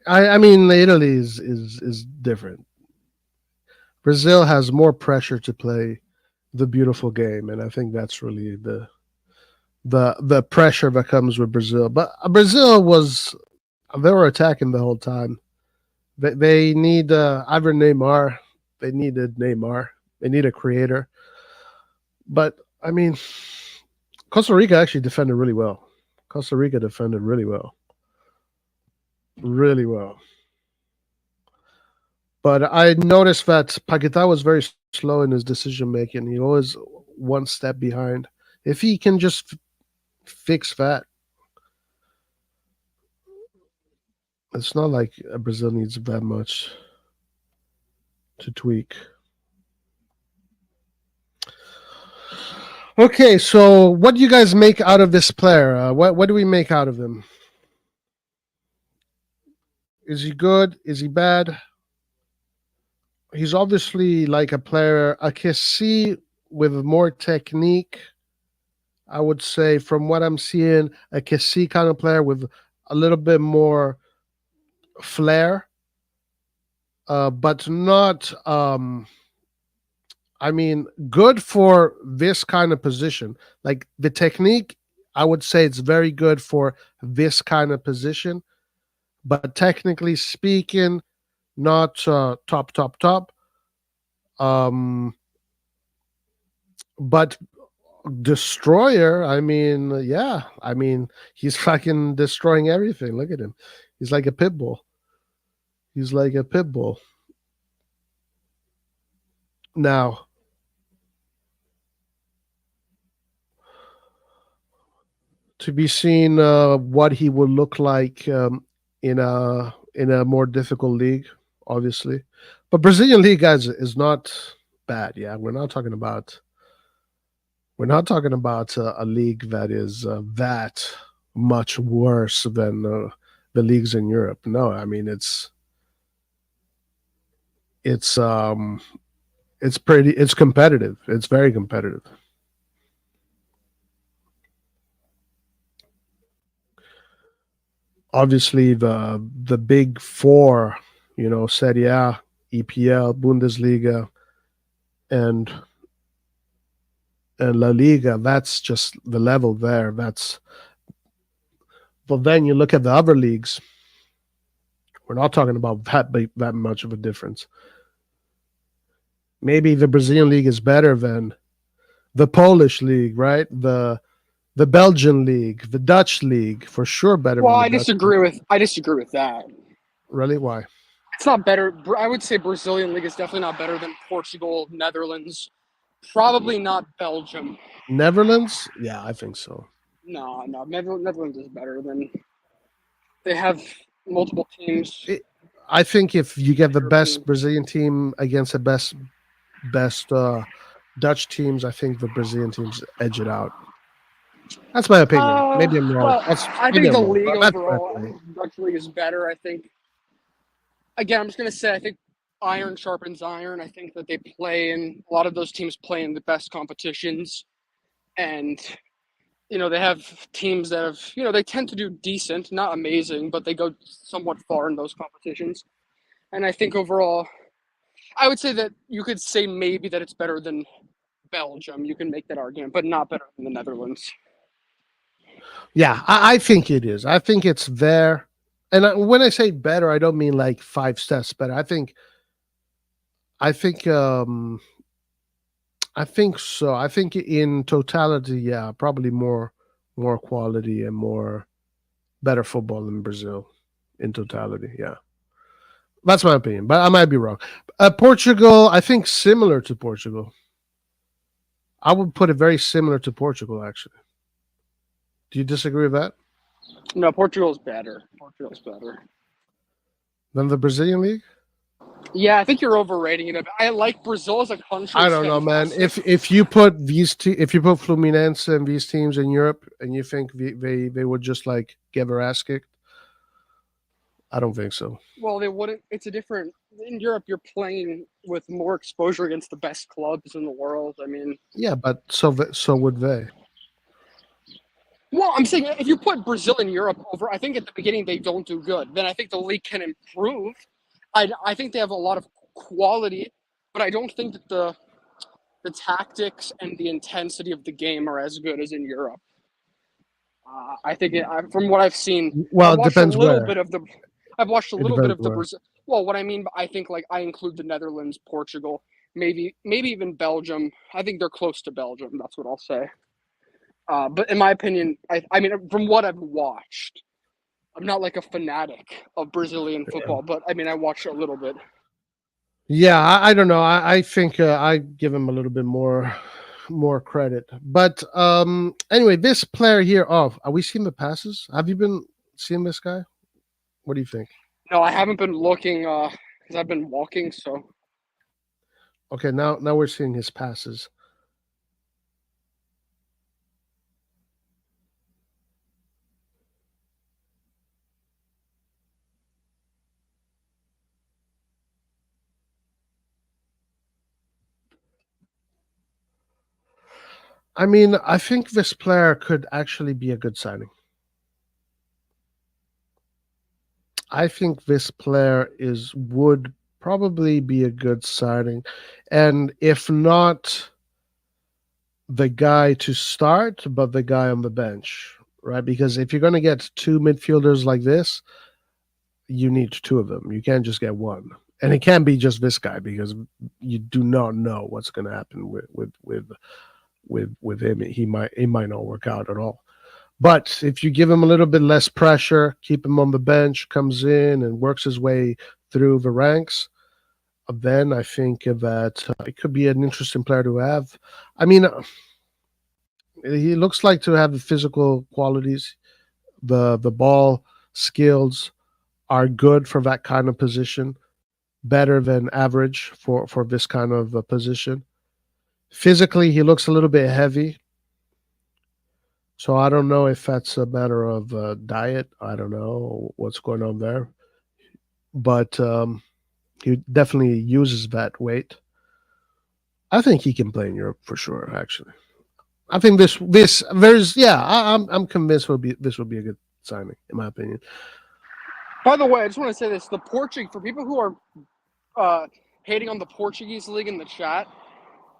I mean, Italy is different. Brazil has more pressure to play the beautiful game, and I think that's really the pressure that comes with Brazil. But Brazil they were attacking the whole time. They need either Neymar. They needed Neymar. They need a creator. But I mean, Costa Rica actually defended really well. Costa Rica defended really well. really well. But I noticed that Paquetá was very slow in his decision making. He always one step behind. If he can just fix that, it's not like Brazil needs that much to tweak. Okay, so what do you guys make out of this player? What do we make out of him? Is he good? Is he bad? He's obviously like a player I can see with more technique. I would say from what I'm seeing, a Kessie kind of player with a little bit more flair, but not. I mean, good for this kind of position. Like the technique, I would say it's very good for this kind of position, but technically speaking, not top. Um, but destroyer, I mean, yeah, I mean, he's fucking destroying everything. Look at him. He's like a pit bull. He's like a pit bull. Now, to be seen what he would look like in a more difficult league, obviously. But Brazilian league, guys, is not bad. Yeah, we're not talking about a league that is that much worse than the leagues in Europe. No, I mean it's it's competitive. It's very competitive. Obviously, the big four, Serie A, EPL, Bundesliga, and La Liga. That's just the level there. But then you look at the other leagues. We're not talking about that much of a difference. Maybe the Brazilian league is better than the Polish league, right? The Belgian league, the Dutch league, for sure better Well, than the I Dutch disagree league. with that. Really? Why? It's not better. I would say Brazilian league is definitely not better than Portugal, Netherlands, probably not Belgium. Netherlands? Yeah, I think so. No, Netherlands is better than. They have multiple teams. I think if you get the best European. Brazilian team against the best Dutch teams, I think the Brazilian teams edge it out. That's my opinion. Maybe I'm wrong. Well, I Maybe think the I'm wrong. league But that's my overall, I opinion. think the Dutch league is better. I think. Again, I'm just gonna say I think iron sharpens iron. I think that they play in a lot of those teams play in the best competitions, and they have teams that have they tend to do decent, not amazing, but they go somewhat far in those competitions. And I think overall, I would say that you could say maybe that it's better than Belgium. You can make that argument, but not better than the Netherlands. Yeah, I think it is. I think it's there. And when I say better, I don't mean like 5 steps better. I think I think so. I think in totality, yeah, probably more quality and more better football in Brazil in totality. Yeah, that's my opinion, but I might be wrong. Portugal, I think similar to Portugal. I would put it very similar to Portugal, actually. Do you disagree with that? No, Portugal's better. Portugal's better. Than the Brazilian league? Yeah, I think you're overrating it. I like Brazil as a country. I don't know, man. If you put if you put Fluminense and these teams in Europe, and you think they would just like get their ass kicked, I don't think so. Well, they wouldn't. It's a different. In Europe, you're playing with more exposure against the best clubs in the world. I mean, Yeah, but so would they. well, I'm saying if you put Brazil and Europe over, I think at the beginning they don't do good. Then I think the league can improve. I think they have a lot of quality, but I don't think that the tactics and the intensity of the game are as good as in Europe. I think from what I've seen, Well, I've it watched a depends little where. bit of the. I've watched a It little bit depends of the where. Brazil. Well, what I mean, I think like I include the Netherlands, Portugal, maybe even Belgium. I think they're close to Belgium. That's what I'll say. But in my opinion, I mean, from what I've watched, I'm not like a fanatic of Brazilian football, but I mean, I watch a little bit. Yeah, I don't know. I think I give him a little bit more credit. But anyway, this player here. Oh, are we seeing the passes? Have you been seeing this guy? What do you think? No, I haven't been looking because I've been walking. So Okay, now we're seeing his passes. I mean, I think this player could actually be a good signing. I think this player would probably be a good signing, and if not the guy to start, but the guy on the bench, right? Because if you're going to get two midfielders like this, you need two of them. You can't just get one, and it can't be just this guy because you do not know what's going to happen with him. It might not work out at all. But if you give him a little bit less pressure, keep him on the bench, comes in and works his way through the ranks, then I think that it could be an interesting player to have. I mean, he looks like to have the physical qualities. The ball skills are good for that kind of position, better than average for this kind of position. Physically, he looks a little bit heavy. So I don't know if that's a matter of diet. I don't know what's going on there. But he definitely uses that weight. I think he can play in Europe for sure, actually. I think I'm convinced this will be a good signing, in my opinion. by the way, I just want to say this: for people who are hating on the Portuguese league in the chat,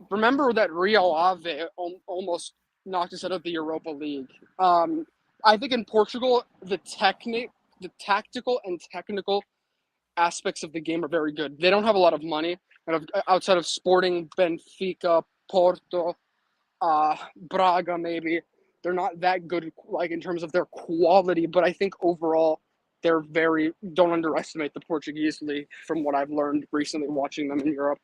remember that Real Ave almost knocked us out of the Europa League. I think in Portugal, the tactical and technical aspects of the game are very good. They don't have a lot of money, and outside of Sporting, Benfica, Porto, Braga, maybe they're not that good, like in terms of their quality. But I think overall, don't underestimate the Portuguese league. From what I've learned recently watching them in Europe.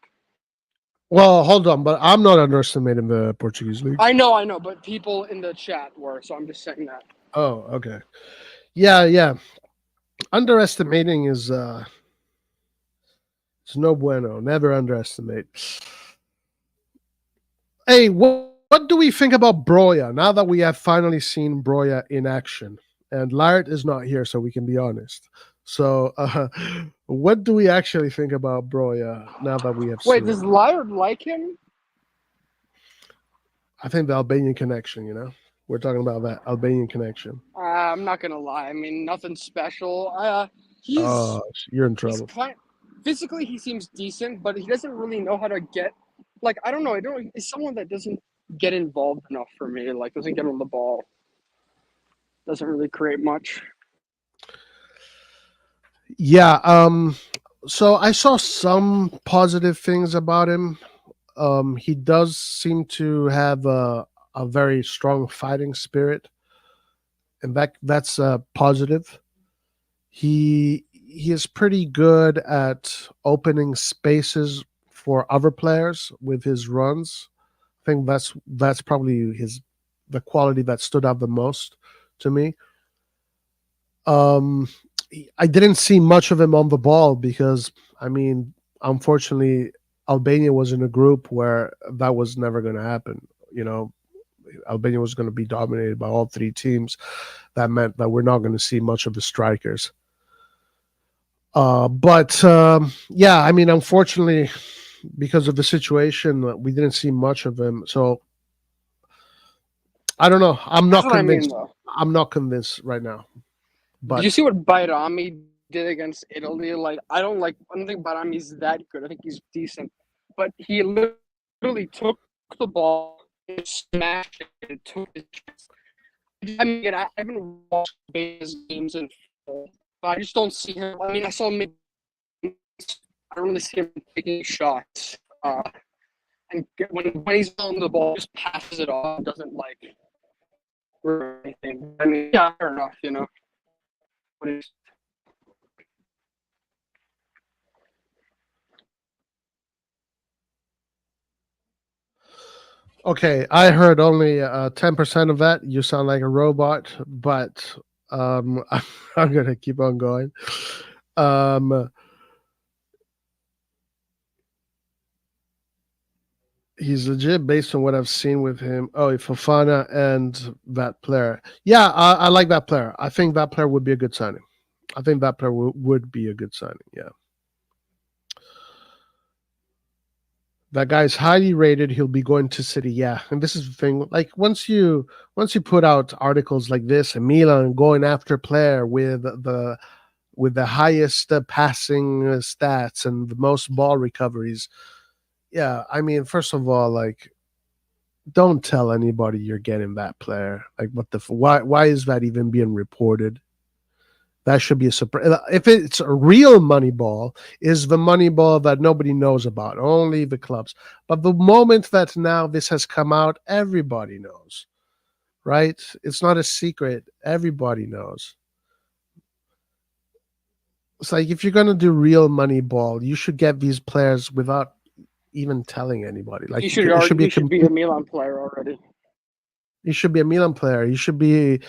Well, hold on, but I'm not underestimating the Portuguese league. I know, but people in the chat were, so I'm just saying that. Oh, okay. Yeah. Underestimating is it's no bueno. Never underestimate. Hey, what do we think about Broja now that we have finally seen Broja in action? And Lart is not here, so we can be honest. So, what do we actually think about Broja now that we have seen Wait, does Lard like him? I think the Albanian connection, we're talking about that Albanian connection. I'm not gonna lie. I mean, nothing special. You're in trouble. Physically, he seems decent, but he doesn't really know how to get. Like, I don't know. He's someone that doesn't get involved enough for me. Like, doesn't get on the ball. Doesn't really create much. Yeah. So I saw some positive things about him. He does seem to have a very strong fighting spirit, and that's positive. He is pretty good at opening spaces for other players with his runs. I think that's probably the quality that stood out the most to me. I didn't see much of him on the ball because, I mean, unfortunately, Albania was in a group where that was never going to happen. Albania was going to be dominated by all three teams. That meant that we're not going to see much of the strikers. But I mean, unfortunately, because of the situation, we didn't see much of him. So I don't know. I'm not convinced. I'm not convinced right now. But did you see what Bayrami did against Italy? Like, I don't think Bayrami's that good. I think he's decent, but he literally took the ball and smashed it and took his chance. I mean, I haven't watched his games in full, but I just don't see him. I mean, I saw him. I don't really see him taking shots. And when he's on the ball, just passes it off. Doesn't or anything. I mean, yeah, fair enough. Okay, I heard only 10% of that. You sound like a robot, but I'm gonna keep on going. Um, he's legit based on what I've seen with him. Oh, Fofana and that player. Yeah, I like that player. I think that player would be a good signing. I think that player would be a good signing. Yeah. That guy's highly rated. He'll be going to City. Yeah, and this is the thing. Like once you put out articles like this, and Milan going after player with the highest passing stats and the most ball recoveries. Yeah, I mean, first of all, like, don't tell anybody you're getting that player. Like, what the why is that even being reported? That should be a surprise. If it's a real money ball, is the money ball that nobody knows about, only the clubs. But the moment that now this has come out, everybody knows, right? It's not a secret. Everybody knows. It's like if you're going to do real money ball, you should get these players without even telling anybody. Like He should be a Milan player already. He should be a Milan player. He should be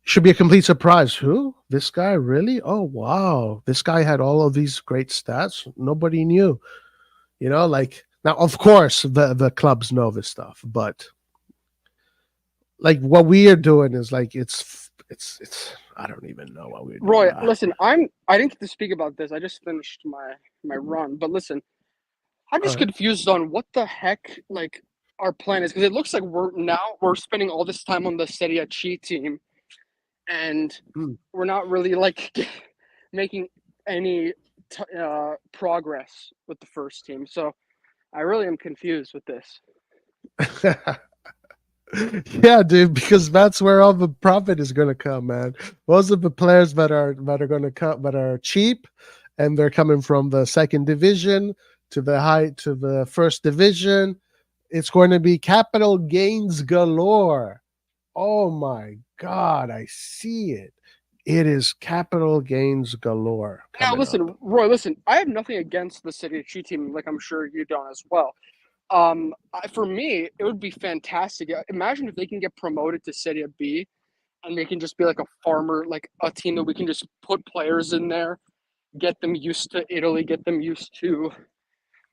a complete surprise. Who? This guy, really? Oh wow, this guy had all of these great stats. Nobody knew. You know, like now, of course, the clubs know this stuff, but like what we are doing is like it's. I don't even know what we're doing. Roy, listen, I didn't get to speak about this. I just finished my run, but listen, I'm just confused on what the heck like our plan is, because it looks like we're spending all this time on the Serie C team, and we're not really like making any progress with the first team. So I really am confused with this. Yeah, dude, because that's where all the profit is going to come, man. Most of the players that are going to come that are cheap, and they're coming from the second division to the first division. It's going to be capital gains galore. Oh my God, I see it. It is capital gains galore. Now, listen, Roy, listen, I have nothing against the Serie C team, like I'm sure you don't as well. For me, it would be fantastic. Imagine if they can get promoted to Serie B, and they can just be like a farmer, like a team that we can just put players in there, get them used to Italy, get them used to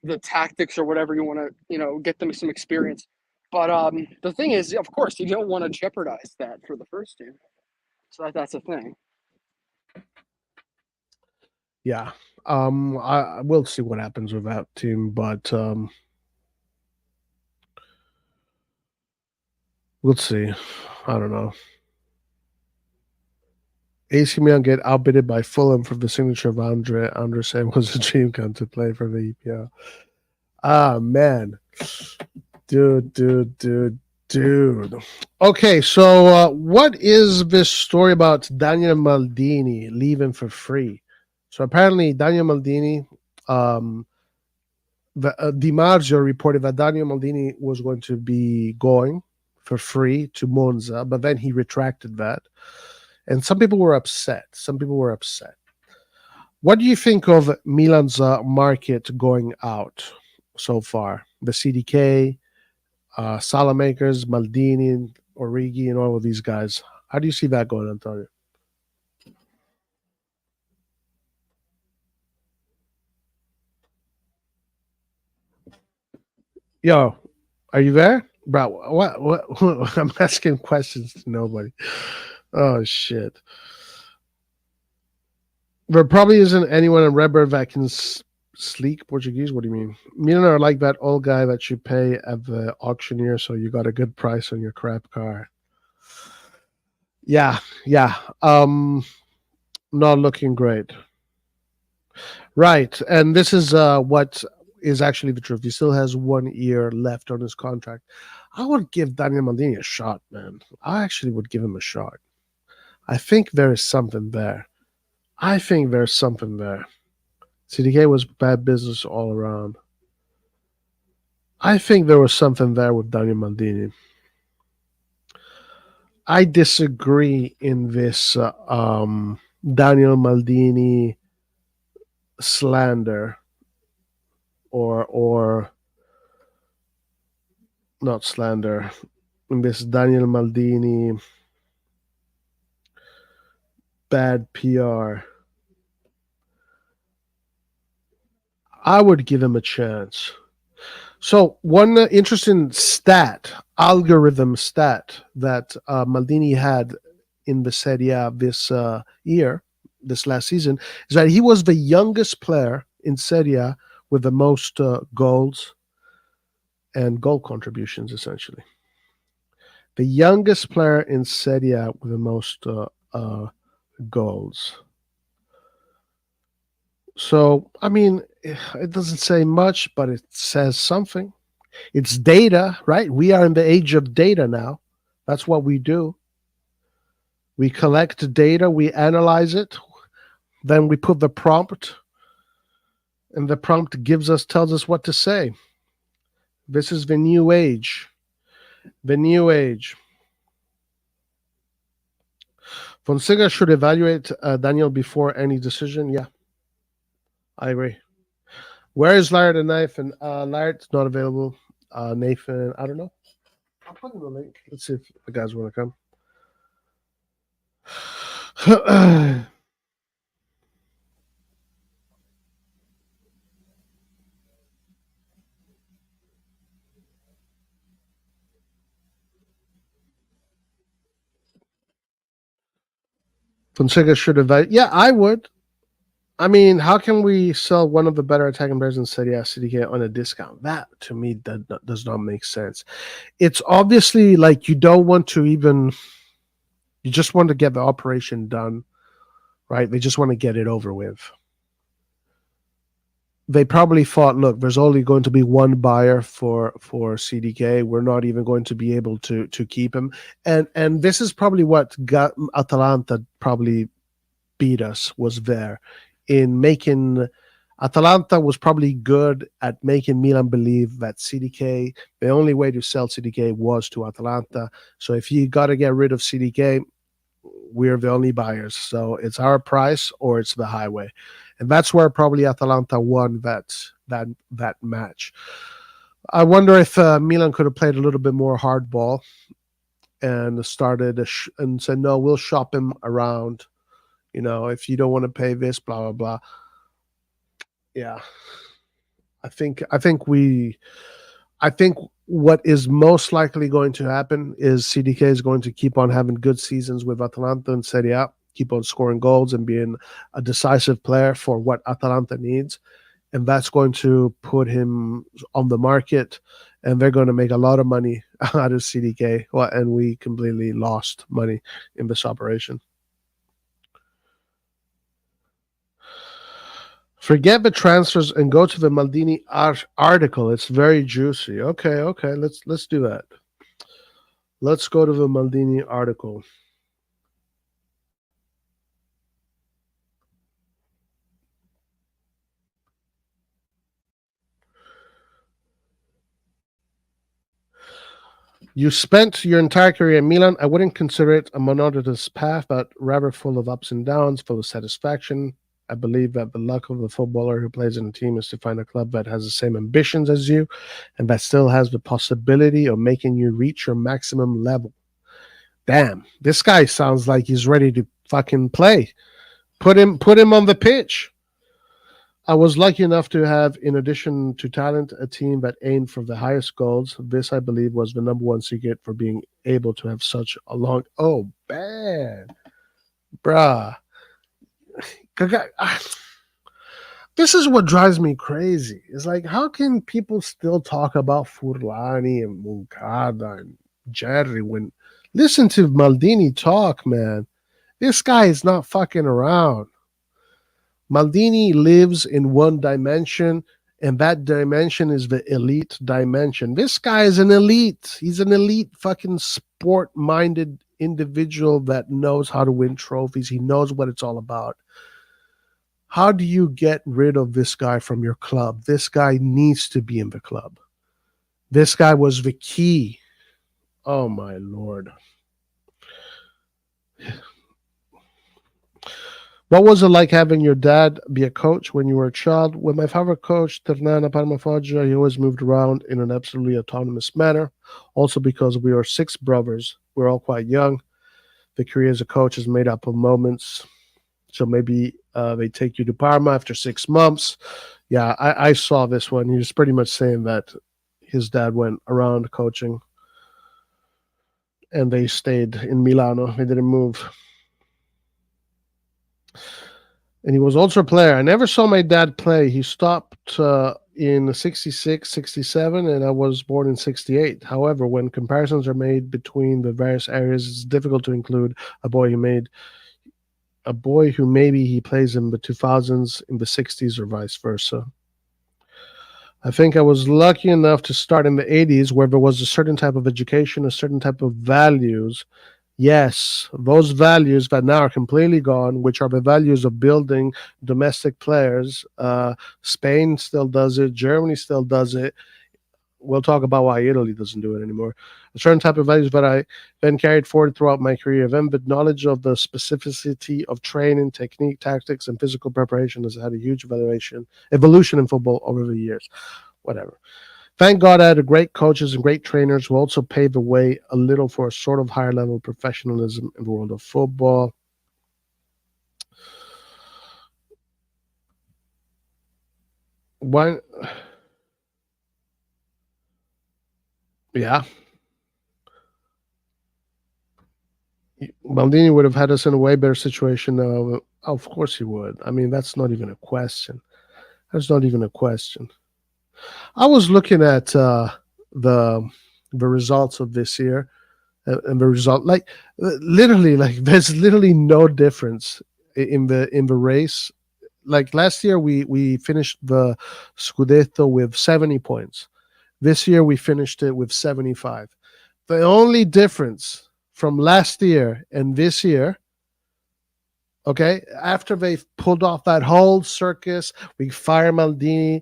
the tactics or whatever you want to, get them some experience. But the thing is, of course, you don't want to jeopardize that for the first team. So that's the thing. Yeah. I will see what happens with that team, but we'll see. I don't know. AC Milan get outbid by Fulham for the signature of Andresen was a dream come to play for the EPL. Ah, man. Dude. Okay, so what is this story about Daniel Maldini leaving for free? So apparently Daniel Maldini, Di Marzio reported that Daniel Maldini was going to be going for free to Monza, but then he retracted that. And some people were upset. What do you think of Milan's market going out so far? The CDK, Salamakers, Maldini, Origi, and all of these guys. How do you see that going, Antonio? Yo, are you there? Bro, what? I'm asking questions to nobody. Oh, shit. There probably isn't anyone in Red Bird that can sleek Portuguese. What do you mean? Milan are like that old guy that you pay at the auctioneer so you got a good price on your crap car. Yeah. Not looking great. Right. And this is what is actually the truth. He still has 1 year left on his contract. I would give Daniel Maldini a shot, man. I actually would give him a shot. I think there is something there. CDK was bad business all around. I think there was something there with Daniel Maldini. I disagree in this Daniel Maldini slander or not slander, this Daniel Maldini bad PR, I would give him a chance. So one interesting algorithm stat that Maldini had in the Serie A this this last season, is that he was the youngest player in Serie A with the most goals and goal contributions, essentially. The youngest player in Serie A with the most goals. So, I mean, it doesn't say much, but it says something. It's data, right? We are in the age of data now. That's what we do. We collect data, we analyze it, then we put the prompt, and the prompt tells us what to say. This is the new age. The new age. Fonseca should evaluate Daniel before any decision. Yeah, I agree. Where is Laird and Nathan? Laird's not available. Nathan, I don't know. I'll put in the link. Let's see if the guys want to come. Fonseca should evaluate. Yeah, I would. I mean, how can we sell one of the better attacking players in Serie A CDK on a discount? That, to me, that does not make sense. It's obviously like you don't want to even... You just want to get the operation done, right? They just want to get it over with. They probably thought, look, there's only going to be one buyer for CDK. We're not even going to be able to keep him. And this is probably what got Atalanta probably beat us, was there in making... Atalanta was probably good at making Milan believe that CDK, the only way to sell CDK was to Atalanta. So if you got to get rid of CDK, we're the only buyers. So it's our price or it's the highway. And that's where probably Atalanta won that match. I wonder if Milan could have played a little bit more hardball and started and said, no, we'll shop him around. You know, if you don't want to pay this, blah, blah, blah. Yeah. I think what is most likely going to happen is CDK is going to keep on having good seasons with Atalanta and Serie A, keep on scoring goals and being a decisive player for what Atalanta needs. And that's going to put him on the market, and they're going to make a lot of money out of CDK. Well, and we completely lost money in this operation. Forget the transfers and go to the Maldini article. It's very juicy. Okay, let's do that. Let's go to the Maldini article. You spent your entire career in Milan. I wouldn't consider it a monotonous path, but rather full of ups and downs, full of satisfaction. I believe that the luck of the footballer who plays in a team is to find a club that has the same ambitions as you and that still has the possibility of making you reach your maximum level. Damn, this guy sounds like he's ready to fucking play. Put him on the pitch. I was lucky enough to have, in addition to talent, a team that aimed for the highest goals. This, I believe, was the number one secret for being able to have such a long... Oh, bad. Bruh. This is what drives me crazy. It's like, how can people still talk about Furlani and Moncada and Jerry when... Listen to Maldini talk, man. This guy is not fucking around. Maldini lives in one dimension, and that dimension is the elite dimension. This guy is an elite. He's an elite fucking sport-minded individual that knows how to win trophies. He knows what it's all about. How do you get rid of this guy from your club? This guy needs to be in the club. This guy was the key. Oh, my Lord. What was it like having your dad be a coach when you were a child? When my father coached Ternana Parma Foggia, he always moved around in an absolutely autonomous manner. Also because we are 6 brothers, we're all quite young. The career as a coach is made up of moments. So maybe they take you to Parma after 6 months. Yeah, I saw this one. He was pretty much saying that his dad went around coaching and they stayed in Milano. They didn't move. And he was also a player. I never saw my dad play. He stopped in 66, 67, and I was born in 68. However, when comparisons are made between the various areas, it's difficult to include a boy who maybe he plays in the 2000s, in the 60s, or vice versa. I think I was lucky enough to start in the 80s where there was a certain type of education, a certain type of values. Yes, those values that now are completely gone, which are the values of building domestic players. Spain still does it. Germany still does it. We'll talk about why Italy doesn't do it anymore. A certain type of values that I then carried forward throughout my career. Then, but knowledge of the specificity of training, technique, tactics, and physical preparation has had a huge evolution in football over the years. Whatever. Thank God I had great coaches and great trainers who also paved the way a little for a sort of higher level of professionalism in the world of football. One, yeah. Maldini would have had us in a way better situation now. Of course he would. I mean, that's not even a question. That's not even a question. I was looking at the results of this year, and the result, like literally, like there's literally no difference in the race. Like last year, we finished the Scudetto with 70 points. This year, we finished it with 75. The only difference from last year and this year, okay, after they've pulled off that whole circus, we fire Maldini,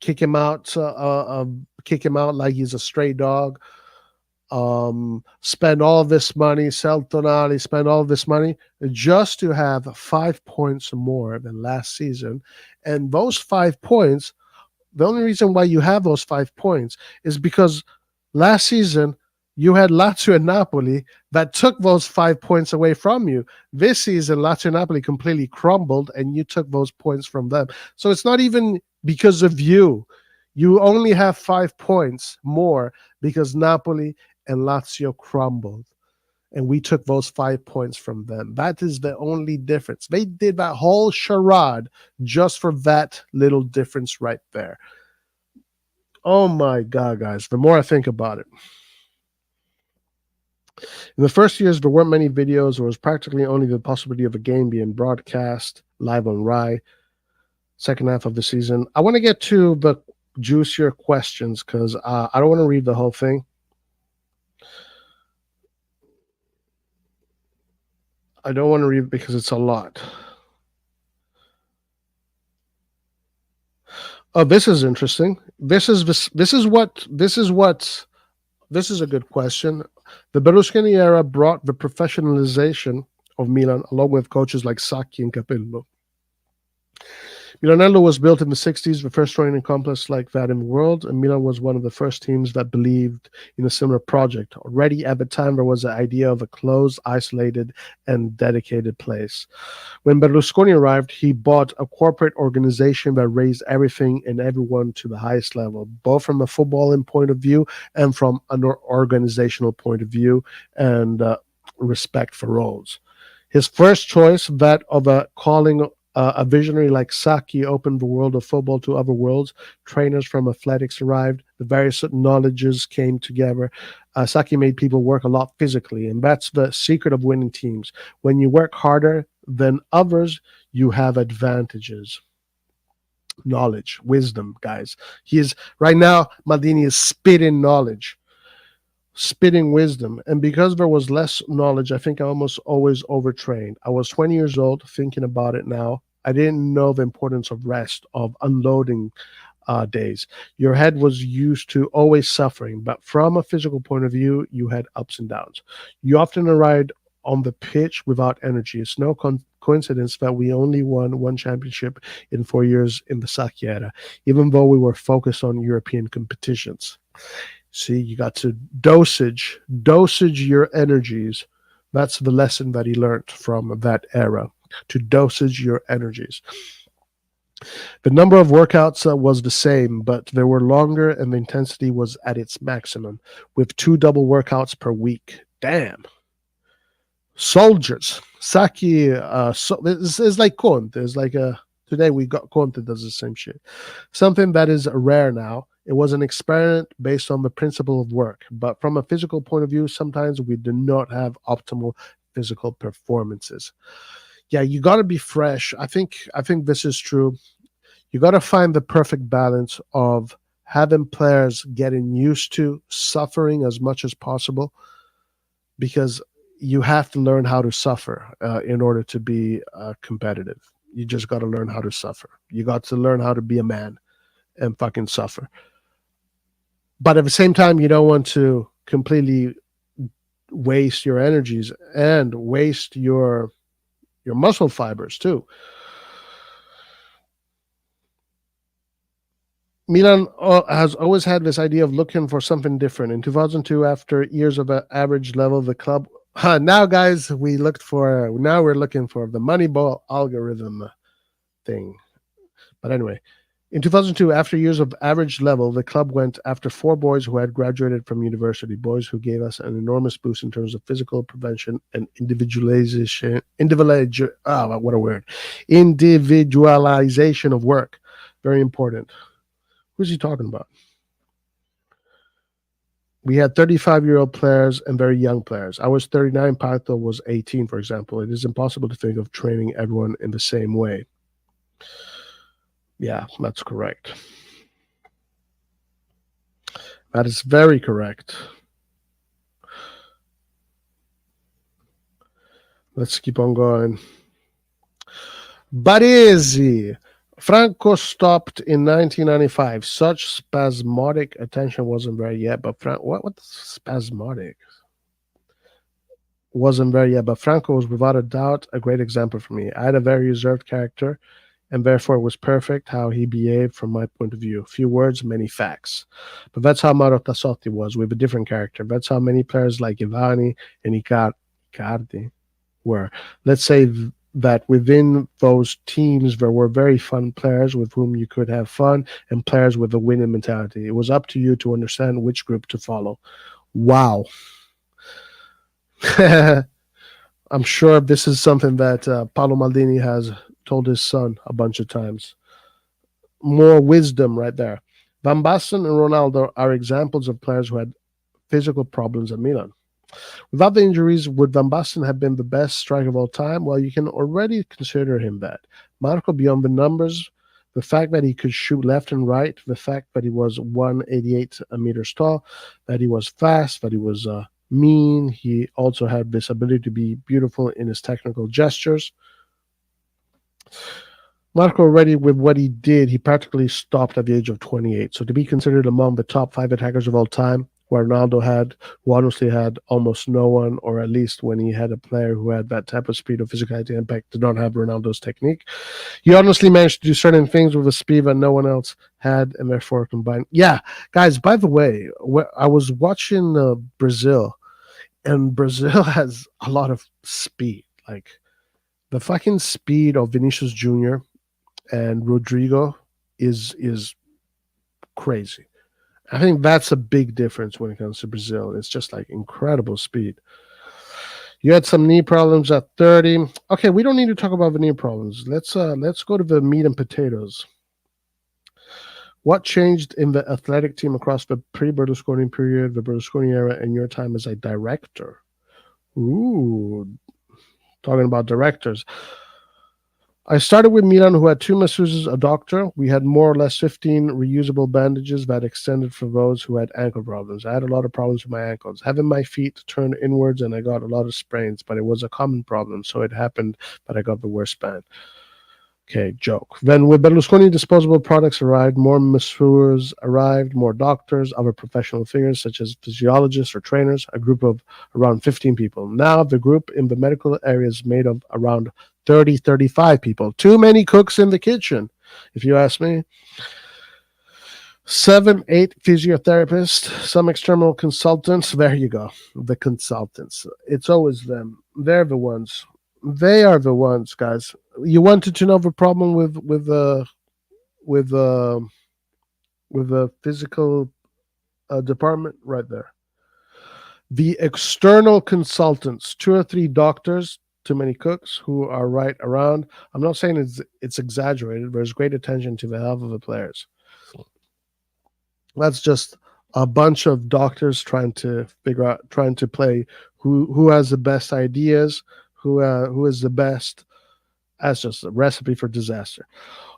kick him out like he's a stray dog, spend all this money, sell Tonali, spend all this money just to have 5 points more than last season. And those 5 points, the only reason why you have those 5 points is because last season you had Lazio and Napoli that took those 5 points away from you. This season, Lazio and Napoli completely crumbled and you took those points from them. So it's not even because of you. You only have 5 points more because Napoli and Lazio crumbled. And we took those 5 points from them. That is the only difference. They did that whole charade just for that little difference right there. Oh my God, guys. The more I think about it. In the first years, there weren't many videos. There was practically only the possibility of a game being broadcast live on RAI. Second half of the season. I want to get to the juicier questions because I don't want to read the whole thing. I don't want to read because it's a lot. Oh, this is interesting. This is a good question. The Berlusconi era brought the professionalization of Milan along with coaches like Sacchi and Capello. Milanello was built in the 60s, the first training complex like that in the world, and Milan was one of the first teams that believed in a similar project. Already at the time, there was the idea of a closed, isolated, and dedicated place. When Berlusconi arrived, he bought a corporate organization that raised everything and everyone to the highest level, both from a footballing point of view and from an organizational point of view, and respect for roles. His first choice, that of calling a visionary like Sacchi, opened the world of football to other worlds. Trainers from athletics arrived. The various knowledges came together. Sacchi made people work a lot physically, and that's the secret of winning teams. When you work harder than others, you have advantages. Knowledge, wisdom, guys. He is right now. Maldini is spitting knowledge, spitting wisdom. And because there was less knowledge, I think I almost always overtrained. I was 20 years old thinking about it now. I didn't know the importance of rest, of unloading days. Your head was used to always suffering, but from a physical point of view, you had ups and downs. You often on the pitch without energy. It's no coincidence that we only won one championship in 4 years in the Sacchi era, even though we were focused on European competitions. See, you got to dosage your energies. That's the lesson that he learned from that era, to dosage your energies. The number of workouts was the same, but they were longer and the intensity was at its maximum, with 2 double workouts per week. Damn. Soldiers. Sacchi, it's like Conte. It's like today we got Conte does the same shit. Something that is rare now. It was an experiment based on the principle of work, but from a physical point of view, sometimes we do not have optimal physical performances. Yeah, you got to be fresh. I think this is true. You got to find the perfect balance of having players getting used to suffering as much as possible, because you have to learn how to suffer in order to be competitive. You just got to learn how to suffer. You got to learn how to be a man and fucking suffer. But at the same time, you don't want to completely waste your energies and waste your muscle fibers too. Milan has always had this idea of looking for something different. In 2002, after years of an average level, the club... now, guys, we're looking for the Moneyball algorithm thing. But anyway, in 2002, after years of average level, the club went after 4 boys who had graduated from university, boys who gave us an enormous boost in terms of physical prevention and individualization of work. Very important. Who's he talking about? We had 35-year-old players and very young players. I was 39, Pato was 18, for example. It is impossible to think of training everyone in the same way. Yeah, that's correct. That is very correct. Let's keep on going. Baresi. Franco stopped in 1995. Such spasmodic attention wasn't there yet, but what spasmodic? Wasn't there yet, but Franco was without a doubt a great example for me. I had a very reserved character, and therefore it was perfect how he behaved from my point of view. Few words, many facts. But that's how Mauro Tassotti was, with a different character. That's how many players like Ivani and Icardi were. Let's say that within those teams there were very fun players with whom you could have fun and players with a winning mentality. It was up to you to understand which group to follow. Wow. I'm sure this is something that Paolo Maldini has told his son a bunch of times. More wisdom right there. Van Basten and Ronaldo are examples of players who had physical problems at Milan. Without the injuries, would Van Basten have been the best striker of all time? Well, you can already consider him that. Marco, beyond the numbers, the fact that he could shoot left and right, the fact that he was 188 meters tall, that he was fast, that he was mean, he also had this ability to be beautiful in his technical gestures. Marco, already with what he did, he practically stopped at the age of 28. So to be considered among the top 5 attackers of all time, where Ronaldo had, who honestly had almost no one, or at least when he had a player who had that type of speed or physicality impact, did not have Ronaldo's technique. He honestly managed to do certain things with a speed that no one else had, and therefore combined. Yeah, guys, by the way, I was watching Brazil, and Brazil has a lot of speed. Like, the fucking speed of Vinicius Jr. and Rodrigo is crazy. I think that's a big difference when it comes to Brazil. It's just like incredible speed. You had some knee problems at 30. Okay, we don't need to talk about the knee problems. Let's go to the meat and potatoes. What changed in the athletic team across the pre-Berlusconi period, the Berlusconi era, and your time as a director? Ooh, talking about directors. I started with Milan, who had 2 masseuses, a doctor. We had more or less 15 reusable bandages that extended for those who had ankle problems. I had a lot of problems with my ankles, having my feet turned inwards, and I got a lot of sprains, but it was a common problem, so it happened that I got the worst band. Okay, joke. Then with Berlusconi, disposable products arrived, more masseurs arrived, more doctors, other professional figures such as physiologists or trainers, a group of around 15 people. Now the group in the medical area is made of around 30, 35 people. Too many cooks in the kitchen, if you ask me. 7, 8 physiotherapists, some external consultants. There you go. The consultants. It's always them. They're the ones. They are the ones, guys. You wanted to know the problem with the physical department right there. The external consultants, 2 or 3 doctors, too many cooks who are right around. I'm not saying it's exaggerated. There's great attention to the health of the players. That's just a bunch of doctors trying to play who has the best ideas, who is the best. That's just a recipe for disaster.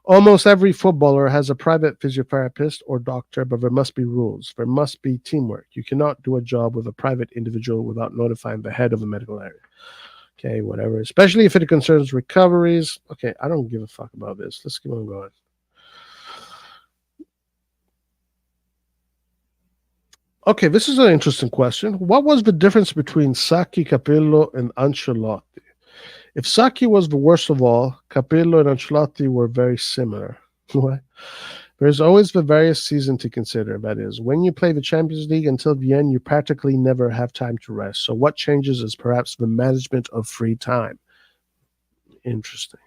Almost every footballer has a private physiotherapist or doctor, but there must be rules. There must be teamwork. You cannot do a job with a private individual without notifying the head of the medical area. Okay, whatever. Especially if it concerns recoveries. Okay, I don't give a fuck about this. Let's keep on going. Okay, this is an interesting question. What was the difference between Sacchi, Capello, and Ancelotti? If Sacchi was the worst of all, Capello and Ancelotti were very similar. What? There's always the various season to consider. That is, when you play the Champions League until the end, you practically never have time to rest. So what changes is perhaps the management of free time. Interesting.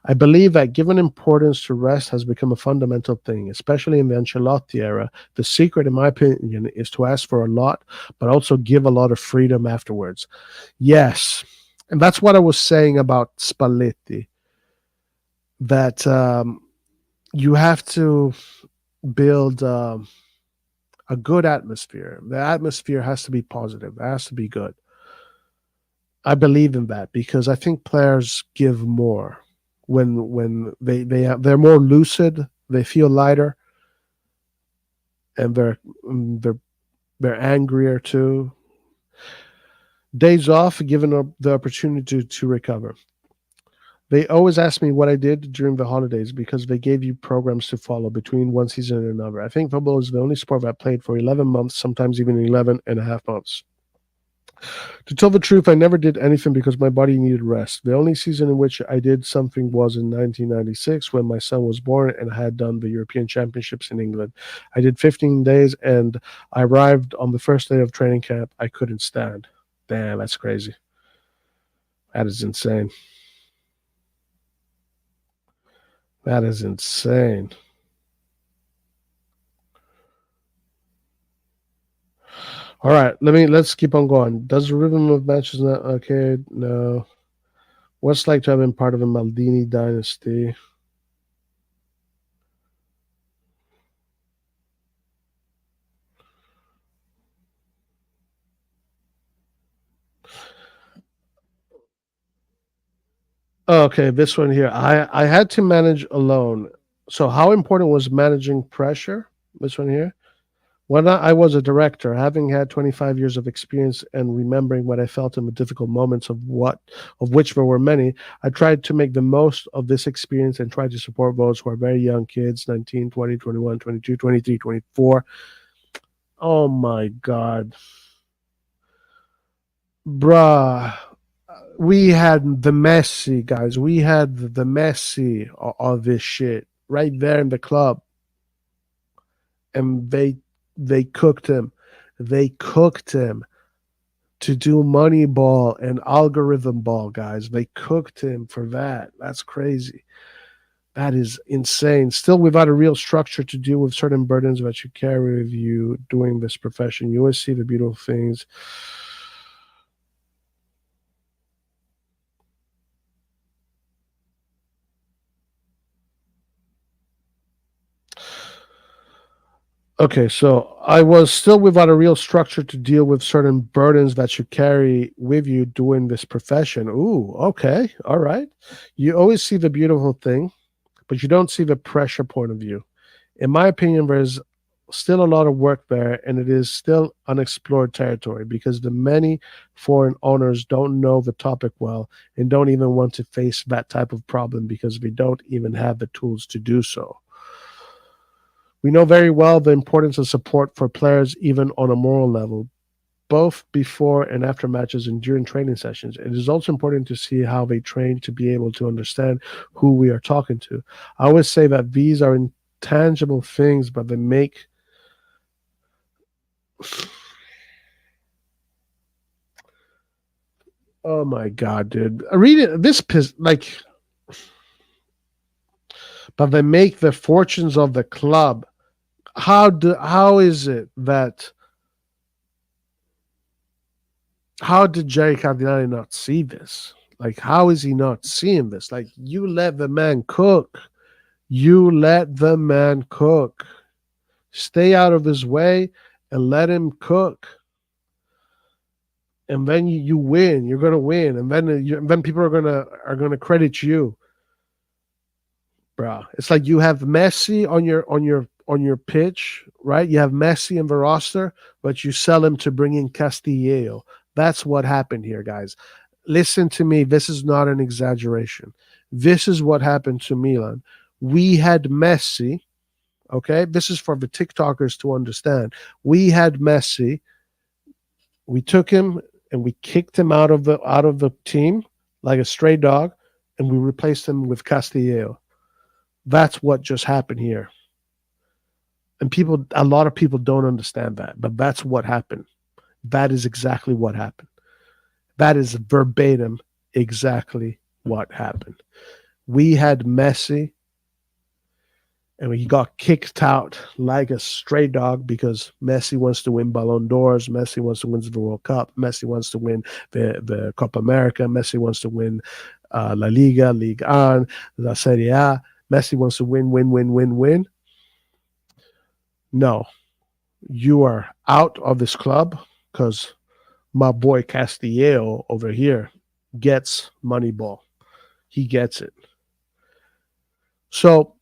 I believe that given importance to rest has become a fundamental thing, especially in the Ancelotti era. The secret, in my opinion, is to ask for a lot, but also give a lot of freedom afterwards. Yes. And that's what I was saying about Spalletti, that you have to build a good atmosphere. The atmosphere has to be positive. It has to be good. I believe in that because I think players give more when they're more lucid, they feel lighter, and they're angrier too. Days off, given the opportunity to recover. They always ask me what I did during the holidays because they gave you programs to follow between one season and another. I think football is the only sport that I played for 11 months, sometimes even 11 and a half months. To tell the truth, I never did anything because my body needed rest. The only season in which I did something was in 1996 when my son was born and I had done the European Championships in England. I did 15 days and I arrived on the first day of training camp. I couldn't stand. Damn, that's crazy. That is insane. That is insane. All right, let's keep on going. Does the rhythm of matches not okay? No. What's it like to have been part of a Maldini dynasty? Okay, this one here. I had to manage alone. So how important was managing pressure? This one here. When I was a director, having had 25 years of experience and remembering what I felt in the difficult moments of which there were many, I tried to make the most of this experience and tried to support those who are very young kids, 19, 20, 21, 22, 23, 24. Oh my God. Bruh. We had the Messi, guys. We had the Messi of this shit right there in the club. And they cooked him. They cooked him to do money ball and algorithm ball, guys. They cooked him for that. That's crazy. That is insane. Still, without a real structure to deal with certain burdens that you carry with you doing this profession, you always see the beautiful things. Okay, so I was still without a real structure to deal with certain burdens that you carry with you doing this profession. Ooh, okay, all right. You always see the beautiful thing, but you don't see the pressure point of view. In my opinion, there's still a lot of work there, and it is still unexplored territory because the many foreign owners don't know the topic well and don't even want to face that type of problem because they don't even have the tools to do so. We know very well the importance of support for players, even on a moral level, both before and after matches and during training sessions. It is also important to see how they train to be able to understand who we are talking to. I always say that these are intangible things, but they make oh my god, dude! Read it. But they make the fortunes of the club. How is it that? How did Jerry Cardinale not see this? Like, how is he not seeing this? Like, you let the man cook. You let the man cook. Stay out of his way and let him cook. And then you win. You're gonna win, and then people are gonna credit you, bro. It's like you have Messi on your pitch, right? You have Messi in the roster, but you sell him to bring in Castillo. That's what happened here, guys. Listen to me. This is not an exaggeration. This is what happened to Milan. We had Messi. Okay, this is for the TikTokers to understand. We had Messi. We took him and we kicked him out of the team like a stray dog, and we replaced him with Castillo. That's what just happened here. And a lot of people don't understand that, but that's what happened. That is exactly what happened. That is verbatim exactly what happened. We had Messi, and he got kicked out like a stray dog because Messi wants to win Ballon d'Ors. Messi wants to win the World Cup. Messi wants to win the Copa America. Messi wants to win La Liga, Ligue 1, La Serie A. Messi wants to win. No, you are out of this club because my boy Castillo over here gets Moneyball. He gets it. So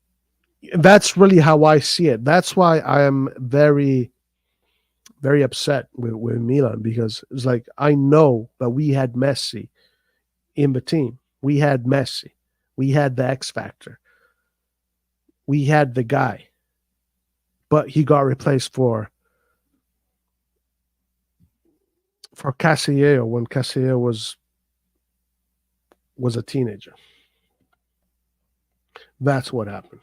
that's really how I see it. That's why I am very, very upset with Milan, because it's like I know that we had Messi in the team. We had Messi. We had the X Factor. We had the guy. But he got replaced for Castillo when Castillo was a teenager. That's what happened.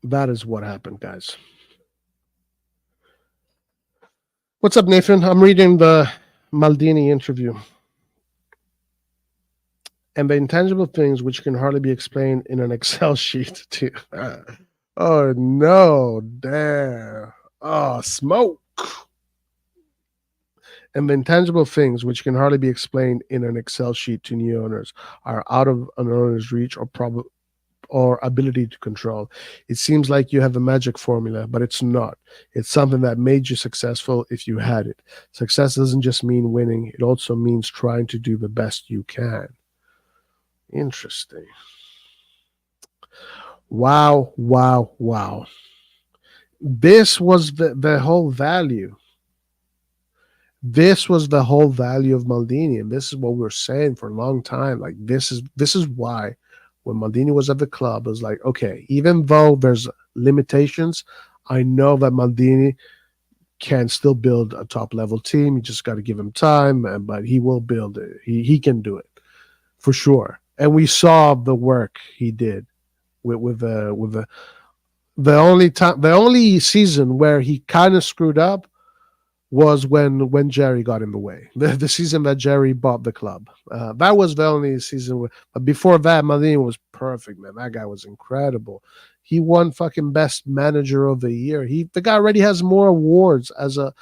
That is what happened, guys. What's up, Nathan? I'm reading the Maldini interview. And the intangible things which can hardly be explained in an Excel sheet too. Oh no, damn. Oh, smoke. And the intangible things which can hardly be explained in an Excel sheet to new owners are out of an owner's reach or ability to control. It seems like you have a magic formula, but it's not. It's something that made you successful if you had it. Success doesn't just mean winning. It also means trying to do the best you can. Interesting. Wow. This was the whole value. This was the whole value of Maldini, and this is what we were saying for a long time. Like this is why when Maldini was at the club, it was like, okay, even though there's limitations, I know that Maldini can still build a top level team. You just got to give him time, but he will build it. He can do it for sure. And we saw the work he did with the only season where he kind of screwed up was when Jerry got in the way. The season that Jerry bought the club. That was the only season. But before that, Maldini was perfect, man. That guy was incredible. He won fucking best manager of the year. The guy already has more awards as a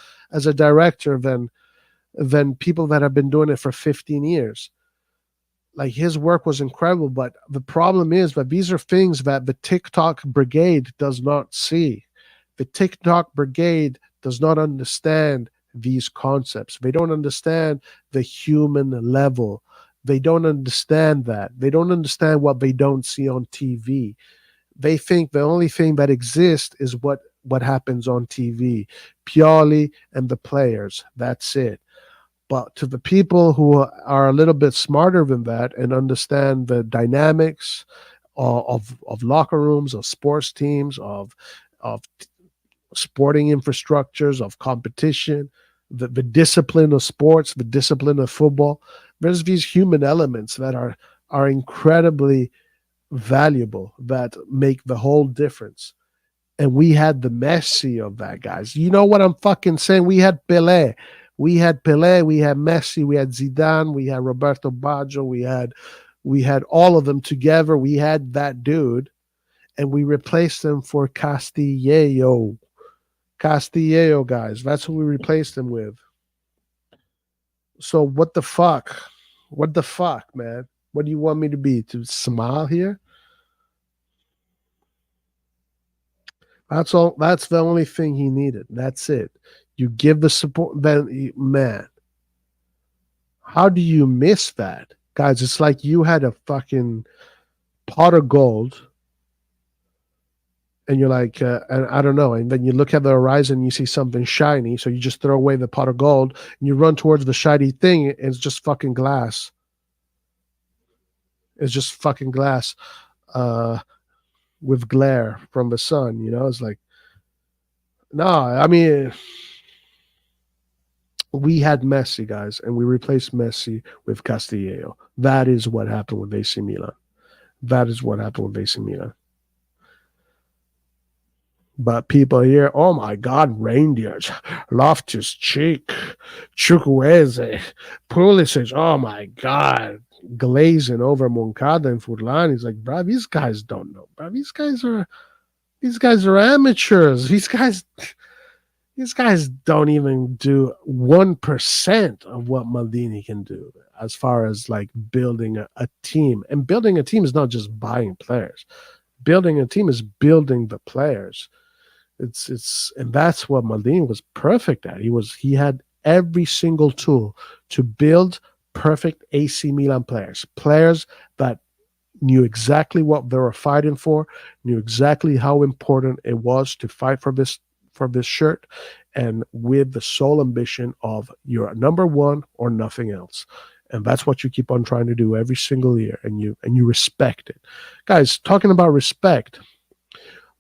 director than people that have been doing it for 15 years. Like his work was incredible, but the problem is that these are things that the TikTok brigade does not see. The TikTok brigade does not understand these concepts. They don't understand the human level. They don't understand that. They don't understand what they don't see on TV. They think the only thing that exists is what happens on TV, purely, and the players. That's it. But to the people who are a little bit smarter than that and understand the dynamics of locker rooms, of sports teams, of sporting infrastructures, of competition, the discipline of sports, the discipline of football, there's these human elements that are incredibly valuable, that make the whole difference. And we had the Messi of that, guys. You know what I'm fucking saying? We had Pelé. We had Pelé, we had Messi, we had Zidane, we had Roberto Baggio, we had all of them together. We had that dude, and we replaced him for Castillejo. Castillejo, guys. That's who we replaced him with. So what the fuck? What the fuck, man? What do you want me to be? To smile here? That's all. That's the only thing he needed. That's it. You give the support. Then, man, how do you miss that, guys? It's like you had a fucking pot of gold, and you're like, and I don't know. And then you look at the horizon, and you see something shiny, so you just throw away the pot of gold, and you run towards the shiny thing, and it's just fucking glass. It's just fucking glass, with glare from the sun. It's like, no. I mean, we had Messi, guys, and we replaced Messi with Castillejo. That is what happened with AC Milan. That is what happened with AC Milan. But people here, oh my God, reindeers, Loftus Cheek, Chukwueze, Pulisic, oh my God, glazing over Moncada and Furlan. He's like, bro, these guys don't know, bro. These guys are amateurs. These guys don't even do 1% of what Maldini can do as far as like building a team. And building a team is not just buying players. Building a team is building the players. And that's what Maldini was perfect at. He had every single tool to build perfect AC Milan players that knew exactly what they were fighting for, knew exactly how important it was to fight for this shirt, and with the sole ambition of you're number one or nothing else. And that's what you keep on trying to do every single year, and you respect it. Guys, talking about respect,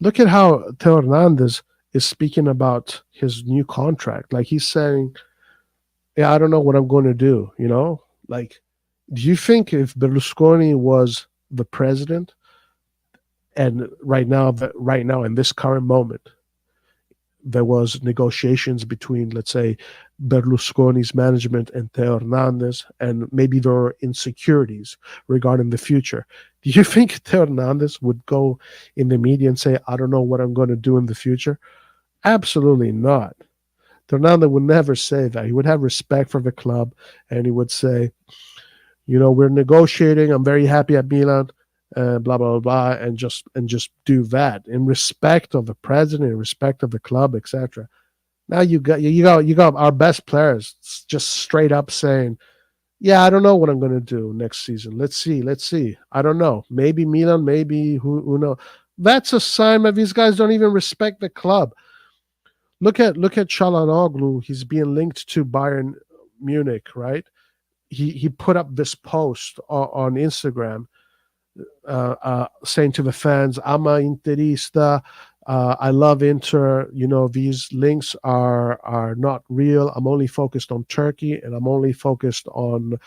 look at how Theo Hernandez is speaking about his new contract. Like he's saying, yeah, I don't know what I'm going to do, Like, do you think if Berlusconi was the president, and right now in this current moment, there was negotiations between, let's say, Berlusconi's management and Theo Hernandez, and maybe there were insecurities regarding the future. Do you think Theo Hernandez would go in the media and say, I don't know what I'm going to do in the future? Absolutely not. Theo Hernandez would never say that. He would have respect for the club, and he would say, we're negotiating. I'm very happy at Milan. Blah blah blah blah, and just do that in respect of the president, in respect of the club, etc. Now you got our best players just straight up saying, "Yeah, I don't know what I'm going to do next season. Let's see. I don't know. Maybe Milan, maybe who knows." That's a sign that these guys don't even respect the club. Look at Çalhanoğlu. He's being linked to Bayern Munich, right? He put up this post on Instagram, saying to the fans, I'm a Interista. I love Inter. These links are not real. I'm only focused on Turkey, and I'm only focused on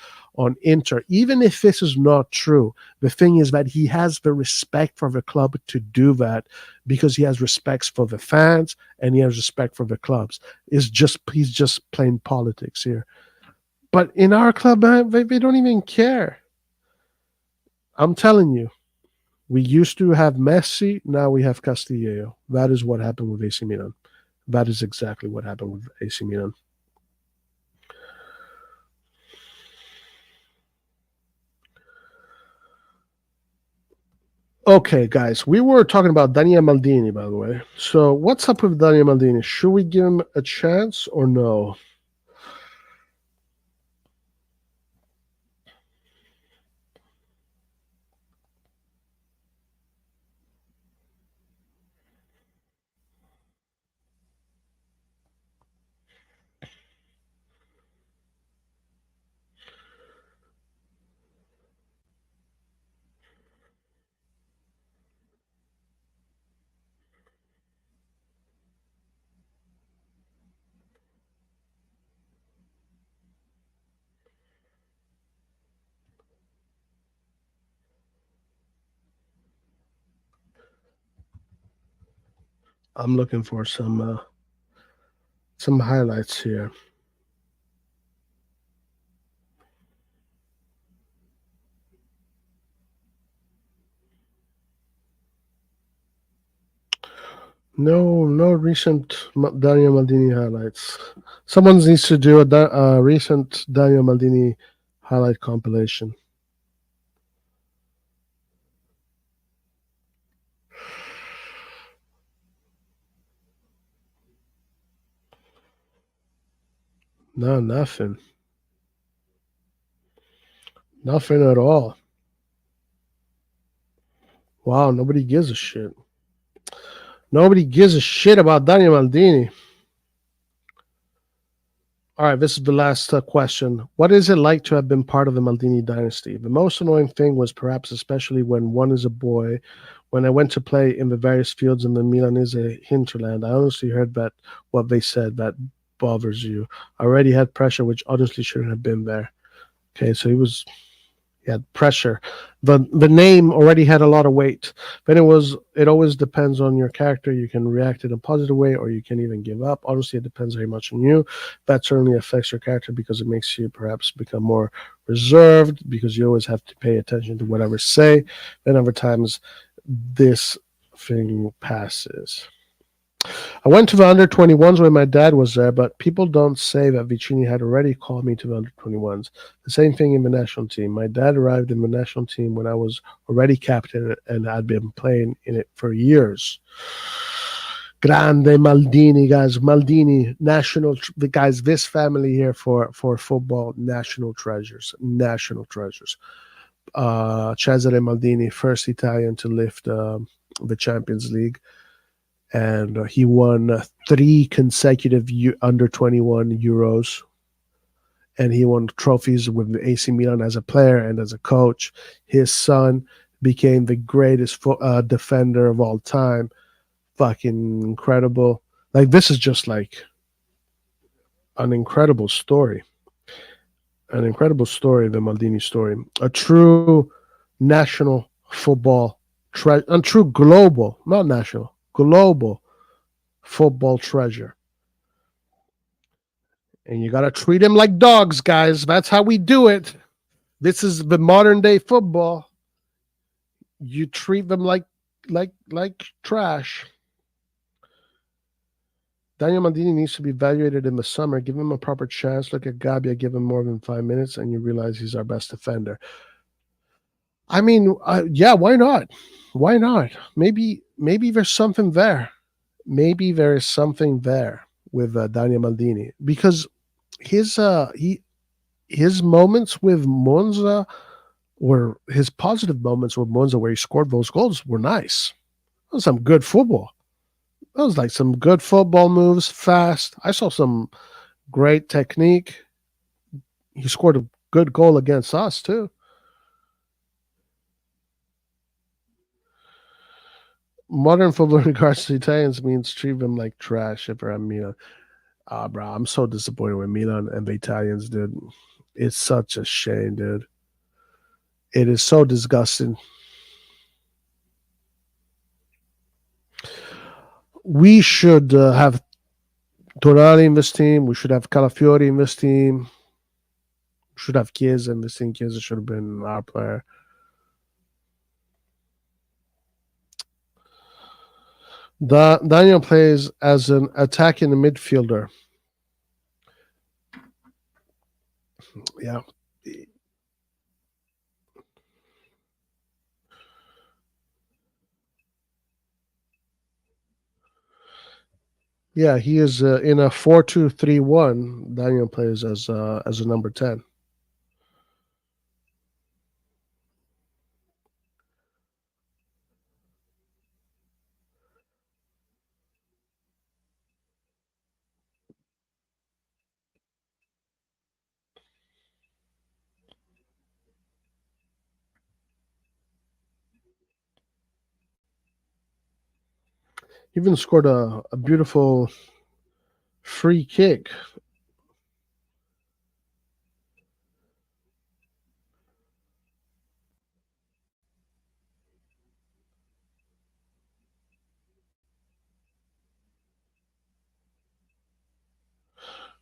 Inter. Even if this is not true, the thing is that he has the respect for the club to do that, because he has respect for the fans and he has respect for the clubs. He's just playing politics here. But in our club, they don't even care. I'm telling you, we used to have Messi, now we have Castillejo. That is what happened with AC Milan. That is exactly what happened with AC Milan. Okay, guys, we were talking about Daniel Maldini, by the way. So what's up with Daniel Maldini? Should we give him a chance or no? I'm looking for some highlights here. No recent Daniel Maldini highlights. Someone needs to do a recent Daniel Maldini highlight compilation. No, nothing. Nothing at all. Wow, nobody gives a shit. Nobody gives a shit about Daniel Maldini. All right, this is the last question. What is it like to have been part of the Maldini dynasty? The most annoying thing was perhaps especially when one is a boy. When I went to play in the various fields in the Milan is a hinterland, I honestly heard that what they said that bothers you. I already had pressure, which honestly shouldn't have been there. Okay, so he had pressure. The name already had a lot of weight. Then it always depends on your character. You can react in a positive way or you can even give up. Honestly, it depends very much on you. That certainly affects your character because it makes you perhaps become more reserved because you always have to pay attention to whatever say. Then over times this thing passes. I went to the under 21s when my dad was there, but people don't say that Vicini had already called me to the under 21s. The same thing in the national team. My dad arrived in the national team when I was already captain and I'd been playing in it for years. Grande Maldini, guys. Maldini, the guys, this family here for football, national treasures. National treasures. Cesare Maldini, first Italian to lift the Champions League. And he won 3 consecutive under 21 Euros. And he won trophies with AC Milan as a player and as a coach. His son became the greatest defender of all time. Fucking incredible. Like, this is just like an incredible story. An incredible story, the Maldini story. A true national football, a true global, not national, global football treasure. And you got to treat them like dogs, guys. That's how we do it. This is the modern day football. You treat them like trash. Daniel Maldini needs to be evaluated in the summer. Give him a proper chance. Look at Gabbia. Give him more than 5 minutes, and you realize he's our best defender. I mean, yeah, why not? Why not? Maybe there's something there. Maybe there is something there with Daniel Maldini because his moments with Monza were his positive moments with Monza where he scored those goals were nice. That was some good football. That was like some good football moves, fast. I saw some great technique. He scored a good goal against us too. Modern football in regards to Italians means treat them like trash if I'm Milan. Bro, I'm so disappointed with Milan and the Italians, dude. It's such a shame, dude. It is so disgusting. We should have Tonali in this team. We should have Calafiori in this team. We should have Chiesa in this team. Chiesa should have been our player. Daniel plays as an attacking midfielder. Yeah. Yeah, he is in a 4-2-3-1. Daniel plays as a number 10. He even scored a beautiful free kick.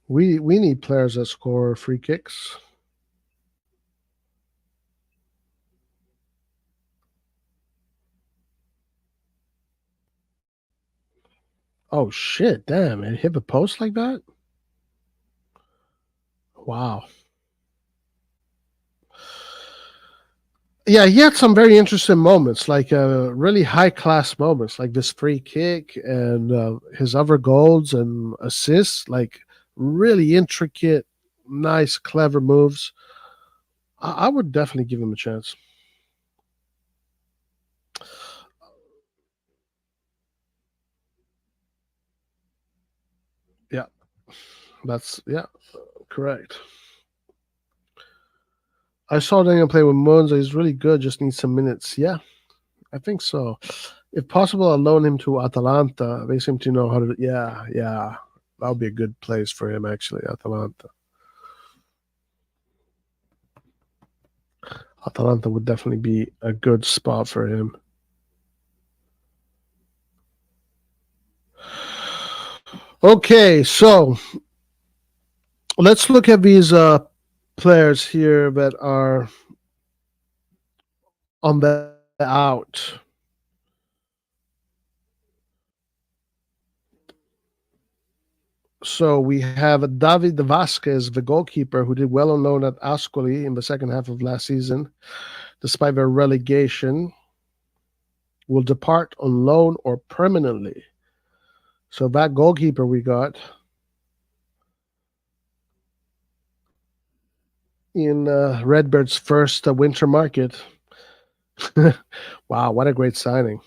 We need players that score free kicks. Oh shit! Damn, it hit the post like that. Wow. Yeah, he had some very interesting moments, like really high class moments, like this free kick and his other goals and assists, like really intricate, nice, clever moves. I would definitely give him a chance. Yeah, that's correct. I saw Daniel play with Monza. He's really good. Just needs some minutes. Yeah, I think so. If possible, I'll loan him to Atalanta. They seem to know how to. Yeah, yeah, that would be a good place for him. Actually, Atalanta. Atalanta would definitely be a good spot for him. Okay, so let's look at these players here that are on the out. So we have David Vasquez, the goalkeeper, who did well on loan at Ascoli in the second half of last season, despite their relegation, will depart on loan or permanently. So that goalkeeper we got in Redbird's first winter market. Wow, what a great signing.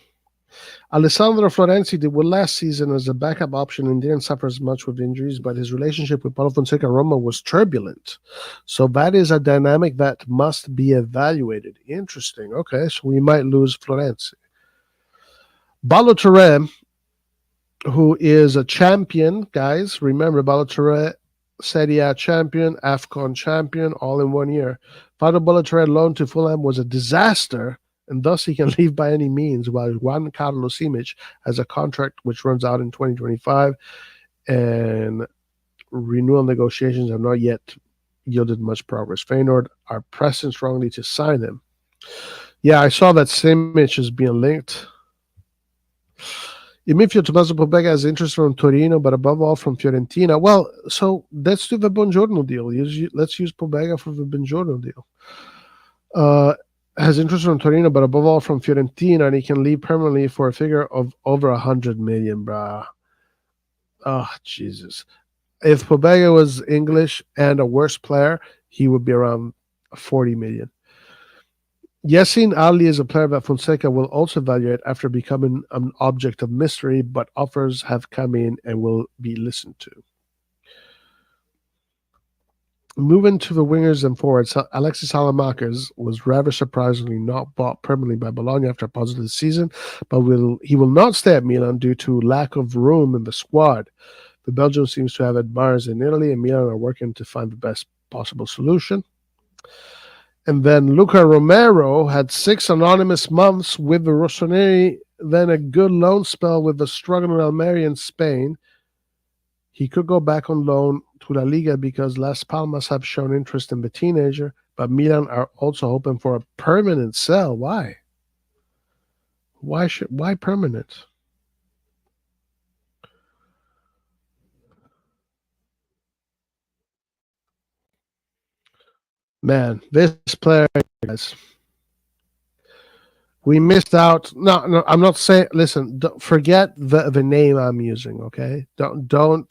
Alessandro Florenzi did well last season as a backup option and didn't suffer as much with injuries, but his relationship with Paulo Fonseca Roma was turbulent. So that is a dynamic that must be evaluated. Interesting. Okay, so we might lose Florenzi. Balotelli, who is a champion, guys. Remember, Balotelli, Serie A champion, AFCON champion, all in 1 year. Fado Balotelli loan to Fulham was a disaster, and thus he can leave by any means, while Juan Carlos Simic has a contract which runs out in 2025, and renewal negotiations have not yet yielded much progress. Feyenoord are pressing strongly to sign him. Yeah, I saw that Simic is being linked. In midfield, Tommaso Pobega has interest from Torino, but above all from Fiorentina. Well, so let's do the Buongiorno deal. Let's use Pobega for the Buongiorno deal. Has interest from Torino, but above all from Fiorentina, and he can leave permanently for a figure of over 100 million, brah. Oh, Jesus. If Pobega was English and a worse player, he would be around 40 million. Yassine Ali is a player that Fonseca will also evaluate after becoming an object of mystery, but offers have come in and will be listened to. Moving to the wingers and forwards, Alexis Salamakers was rather surprisingly not bought permanently by Bologna after a positive season, but he will not stay at Milan due to lack of room in the squad. The Belgian seems to have admirers in Italy, and Milan are working to find the best possible solution. And then Luca Romero had 6 anonymous months with the Rossoneri, then a good loan spell with the struggling Almeria in Spain. He could go back on loan to La Liga because Las Palmas have shown interest in the teenager, but Milan are also hoping for a permanent sell. Why? Why permanent? Man, this player, guys, we missed out. No, I'm not saying. Listen, forget the name I'm using. Okay, don't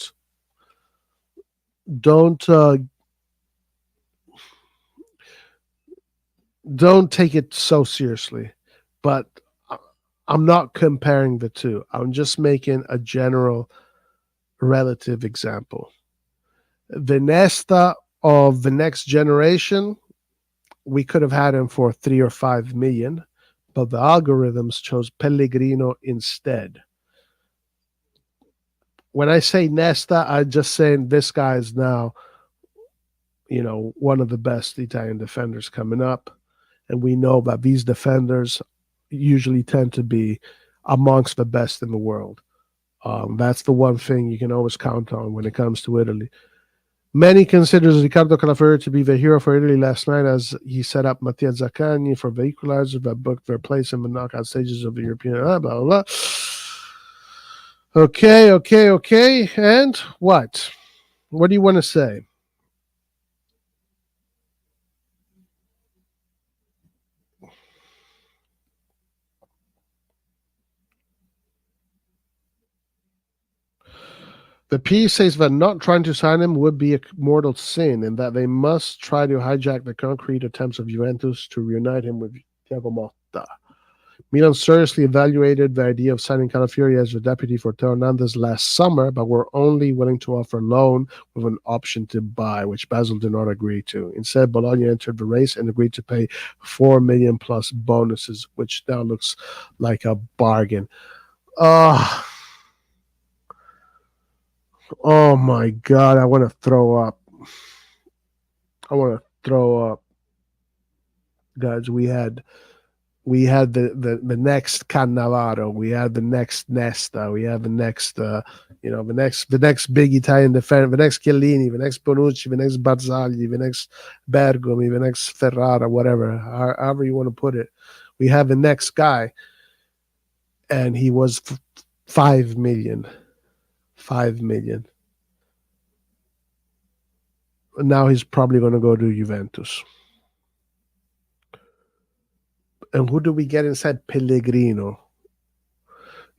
take it so seriously. But I'm not comparing the two. I'm just making a general relative example. The Nesta of the next generation, we could have had him for 3 or 5 million, but the algorithms chose Pellegrino instead. When I say Nesta, I'm just saying this guy is now, one of the best Italian defenders coming up. And we know that these defenders usually tend to be amongst the best in the world. That's the one thing you can always count on when it comes to Italy. Many considers Riccardo Calafiori to be the hero for Italy last night as he set up Mattia Zaccagni for the equalizer that booked their place in the knockout stages of the European. Blah, blah, blah. Okay. And what? What do you want to say? The piece says that not trying to sign him would be a mortal sin and that they must try to hijack the concrete attempts of Juventus to reunite him with Thiago Motta. Milan seriously evaluated the idea of signing Calafiori as the deputy for Teo Hernandez last summer, but were only willing to offer loan with an option to buy, which Basel did not agree to. Instead, Bologna entered the race and agreed to pay $4 million plus bonuses, which now looks like a bargain. Oh my God, I want to throw up. Guys, we had the next Cannavaro, we had the next Nesta, we had the next the next big Italian defender, the next Chiellini, the next Bonucci, the next Barzagli, the next Bergomi, the next Ferrara, whatever, however you want to put it. We have the next guy, and he was 5 million. 5 million. Now he's probably going to go to Juventus. And who do we get inside? Pellegrino.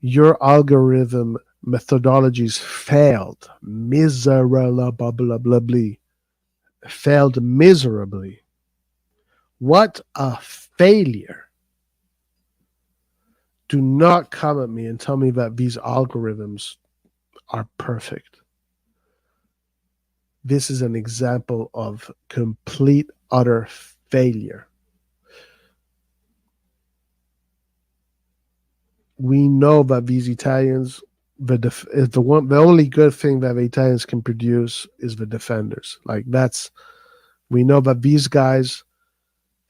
Your algorithm methodologies failed miserably. Failed miserably. What a failure. Do not come at me and tell me that these algorithms are perfect. This is an example of complete, utter failure. We know that these Italians, the only good thing that the Italians can produce is the defenders. We know that these guys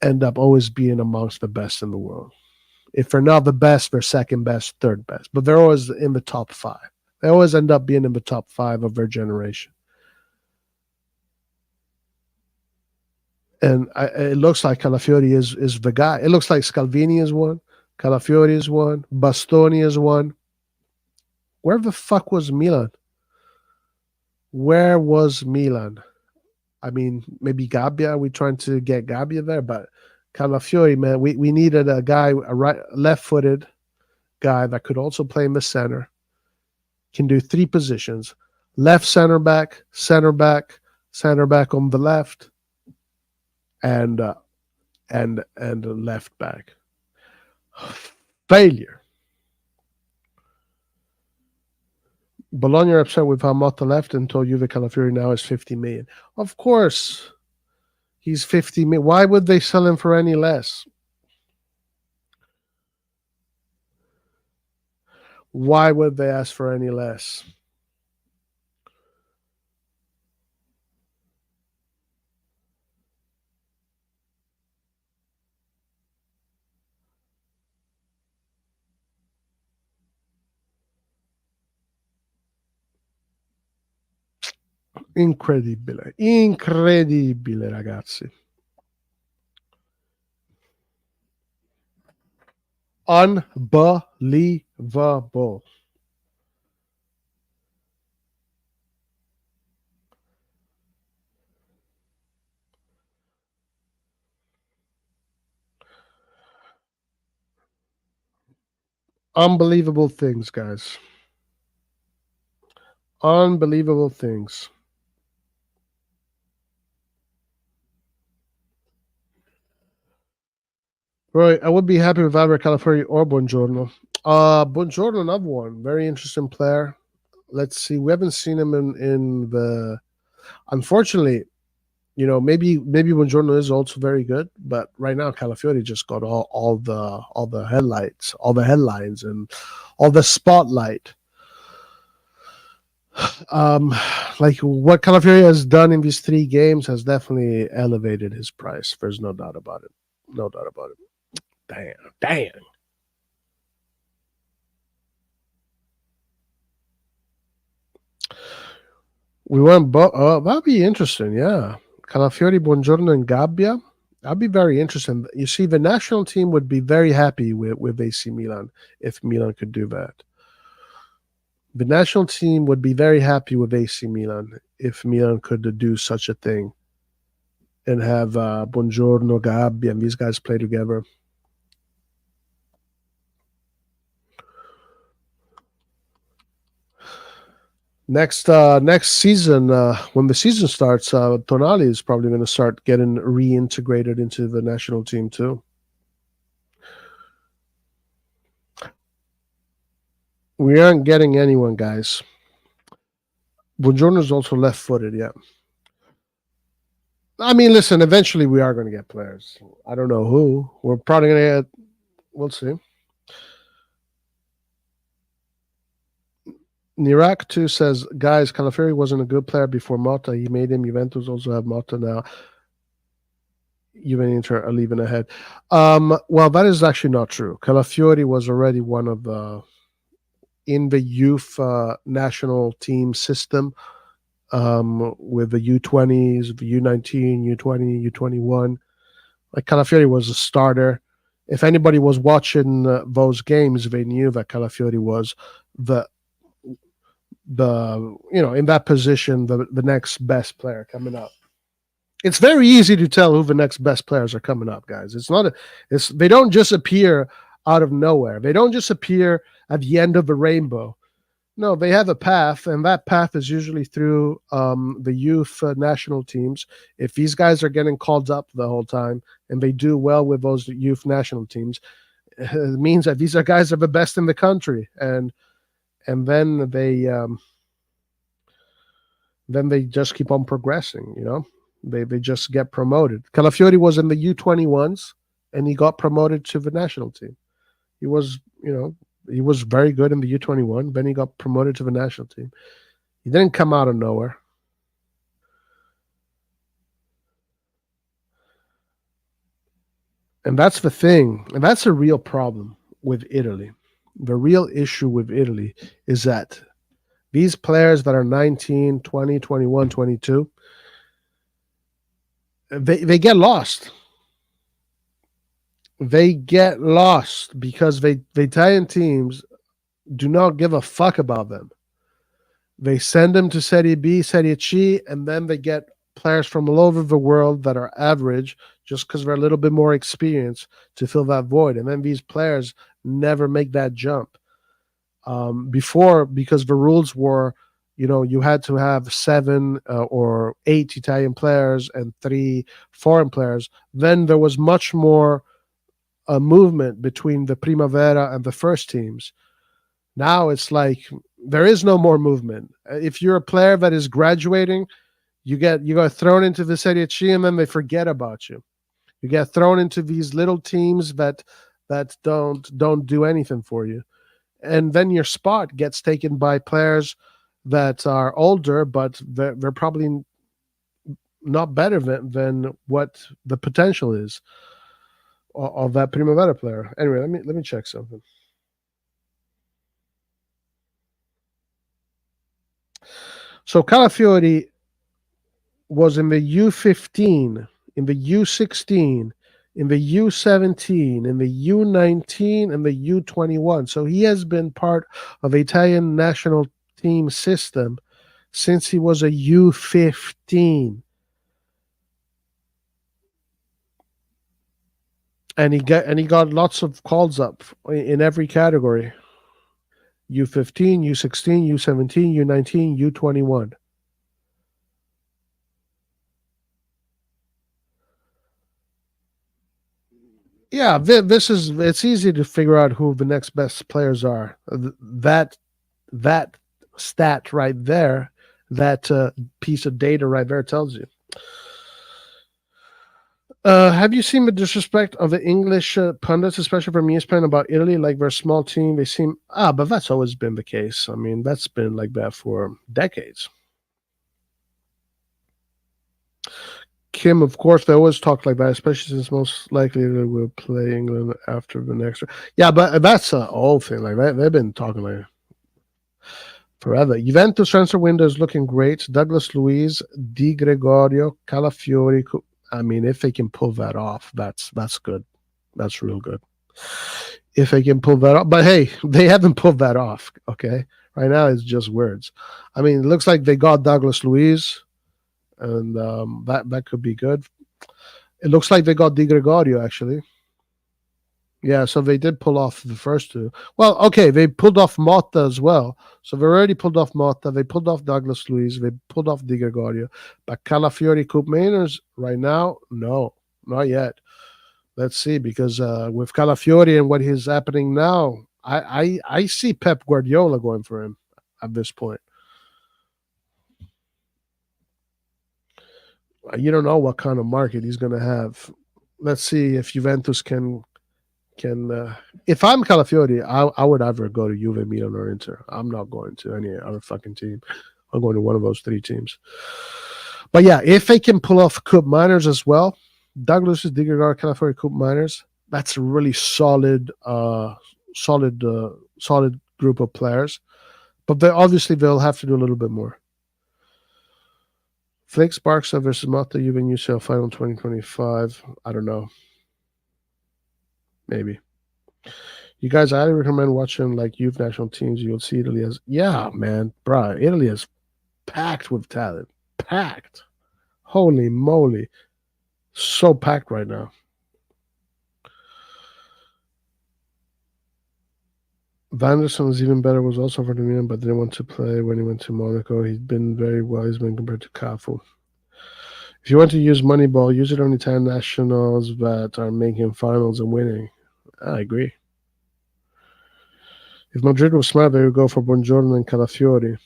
end up always being amongst the best in the world. If they're not the best, they're second best, third best, but they're always in the top 5. They always end up being in the top 5 of their generation. And it looks like Calafiori is the guy. It looks like Scalvini is one. Calafiori is one. Bastoni is one. Where the fuck was Milan? Where was Milan? I mean, maybe Gabbia. We're trying to get Gabbia there, but Calafiori, man, we needed a guy, left-footed guy that could also play in the center, can do 3 positions: left center back on the left, and left back. Failure. Bologna are upset with how Motta left and told Juve Calafiori now is 50 million. Of course, he's 50 million. Why would they sell him for any less? Why would they ask for any less? Incredibile, ragazzi. Unbelievable. Unbelievable things, guys. Unbelievable things. Right, I would be happy with either Calafiori or Buongiorno. Buongiorno, another one. Very interesting player. Let's see. We haven't seen him in the. Unfortunately, maybe Buongiorno is also very good, but right now Calafiori just got all the headlights, all the headlines, and all the spotlight. Like what Calafiori has done in these 3 games has definitely elevated his price. There's no doubt about it. No doubt about it. Damn. We went both. Oh, that'd be interesting. Yeah, Calafiori, Buongiorno, and Gabbia. That'd be very interesting. You see, the national team would be very happy with AC Milan if Milan could do that. The national team would be very happy with AC Milan if Milan could do such a thing and have Buongiorno, Gabbia, and these guys play together. Next season, when the season starts, Tonali is probably going to start getting reintegrated into the national team too. We aren't getting anyone, guys. Buongiorno is also left-footed, yeah. I mean, listen, eventually we are going to get players. I don't know who. We're probably going to get, we'll see. Nirak too says, guys, Calafiori wasn't a good player before Motta. He made him. Juventus also have Motta now. Juventus are leaving ahead. Well, that is actually not true. Calafiori was already one of the in the youth national team system with the U20s, the U19, U20, U21. Like Calafiori was a starter. If anybody was watching those games, they knew that Calafiori was the in that position, the next best player coming up. It's very easy to tell who the next best players are coming up, guys. They don't just appear out of nowhere. They don't just appear at the end of the rainbow. No, they have a path, and that path is usually through the youth national teams. If these guys are getting called up the whole time and they do well with those youth national teams, it means that these are guys that are the best in the country, and then they just keep on progressing. They just get promoted. Calafiori was in the U21s, and he got promoted to the national team. He was very good in the U21. Then he got promoted to the national team. He didn't come out of nowhere. And that's the thing. And that's a real problem with Italy. The real issue with Italy is that these players that are 19, 20, 21, 22, they get lost. They get lost because the Italian teams do not give a fuck about them. They send them to Serie B, Serie C, and then they get players from all over the world that are average just because they're a little bit more experienced to fill that void. And then these players never make that jump. Before, because the rules were, you had to have 7 or 8 Italian players and 3 foreign players. Then there was much more a movement between the Primavera and the first teams. Now it's like there is no more movement. If you're a player that is graduating, you get thrown into the Serie C, and then they forget about you. You get thrown into these little teams that don't do anything for you, and then your spot gets taken by players that are older, but they're probably not better than what the potential is of that Primavera player. Anyway, let me check something. So Calafiori was in the U15, in the U16, in the U17, in the U19, and the U21. So he has been part of the Italian national team system since he was a U15. And he got lots of calls up in every category. U15, U16, U17, U19, U21. Yeah, it's easy to figure out who the next best players are. That stat right there, that piece of data right there tells you. Have you seen the disrespect of the English pundits, especially from ESPN, about Italy? Like they're a small team. They seem but that's always been the case. I mean, that's been like that for decades. Kim, of course, they always talk like that, especially since most likely they will play England after the next. Yeah, but that's an old thing. Like that, they've been talking like. forever. Juventus transfer window is looking great. Douglas Luiz, Di Gregorio, Calafiori. I mean, if they can pull that off, that's good. That's real good. If they can pull that off. But hey, they haven't pulled that off, okay? Right now, it's just words. I mean, it looks like they got Douglas Luiz, and that could be good. It looks like they got Di Gregorio, actually. Yeah, so they did pull off the first two. Well, okay, they pulled off Motta as well. So they already pulled off Motta. They pulled off Douglas Luiz. They pulled off Di Gregorio. But Calafiori, Coupe Mainers, right now, no, not yet. Let's see, because with Calafiori and what is happening now, I see Pep Guardiola going for him at this point. You don't know what kind of market he's going to have. Let's see if Juventus can if I'm Calafiori, I would either go to Juve, Milan, or Inter. I'm not going to any other fucking team. I'm going to one of those three teams. But yeah, if they can pull off Cup Miners as well, Douglas, Di Gregorio, Calafiori, Cup Miners, that's a really solid group of players. But they'll have to do a little bit more. Flake Barca versus Motta, Juve, UCL final 2025. I don't know. Maybe. You guys, I recommend watching like youth national teams. You'll see Italy as, yeah, man, bro. Italy is packed with talent. Packed. Holy moly. So packed right now. Vanderson is even better, was also for the Milan, but didn't want to play when he went to Monaco. He's been very well. He's been compared to Cafu. If you want to use Moneyball, use it on Italian nationals that are making finals and winning. I agree. If Madrid was smart, they would go for Buongiorno and Calafiori.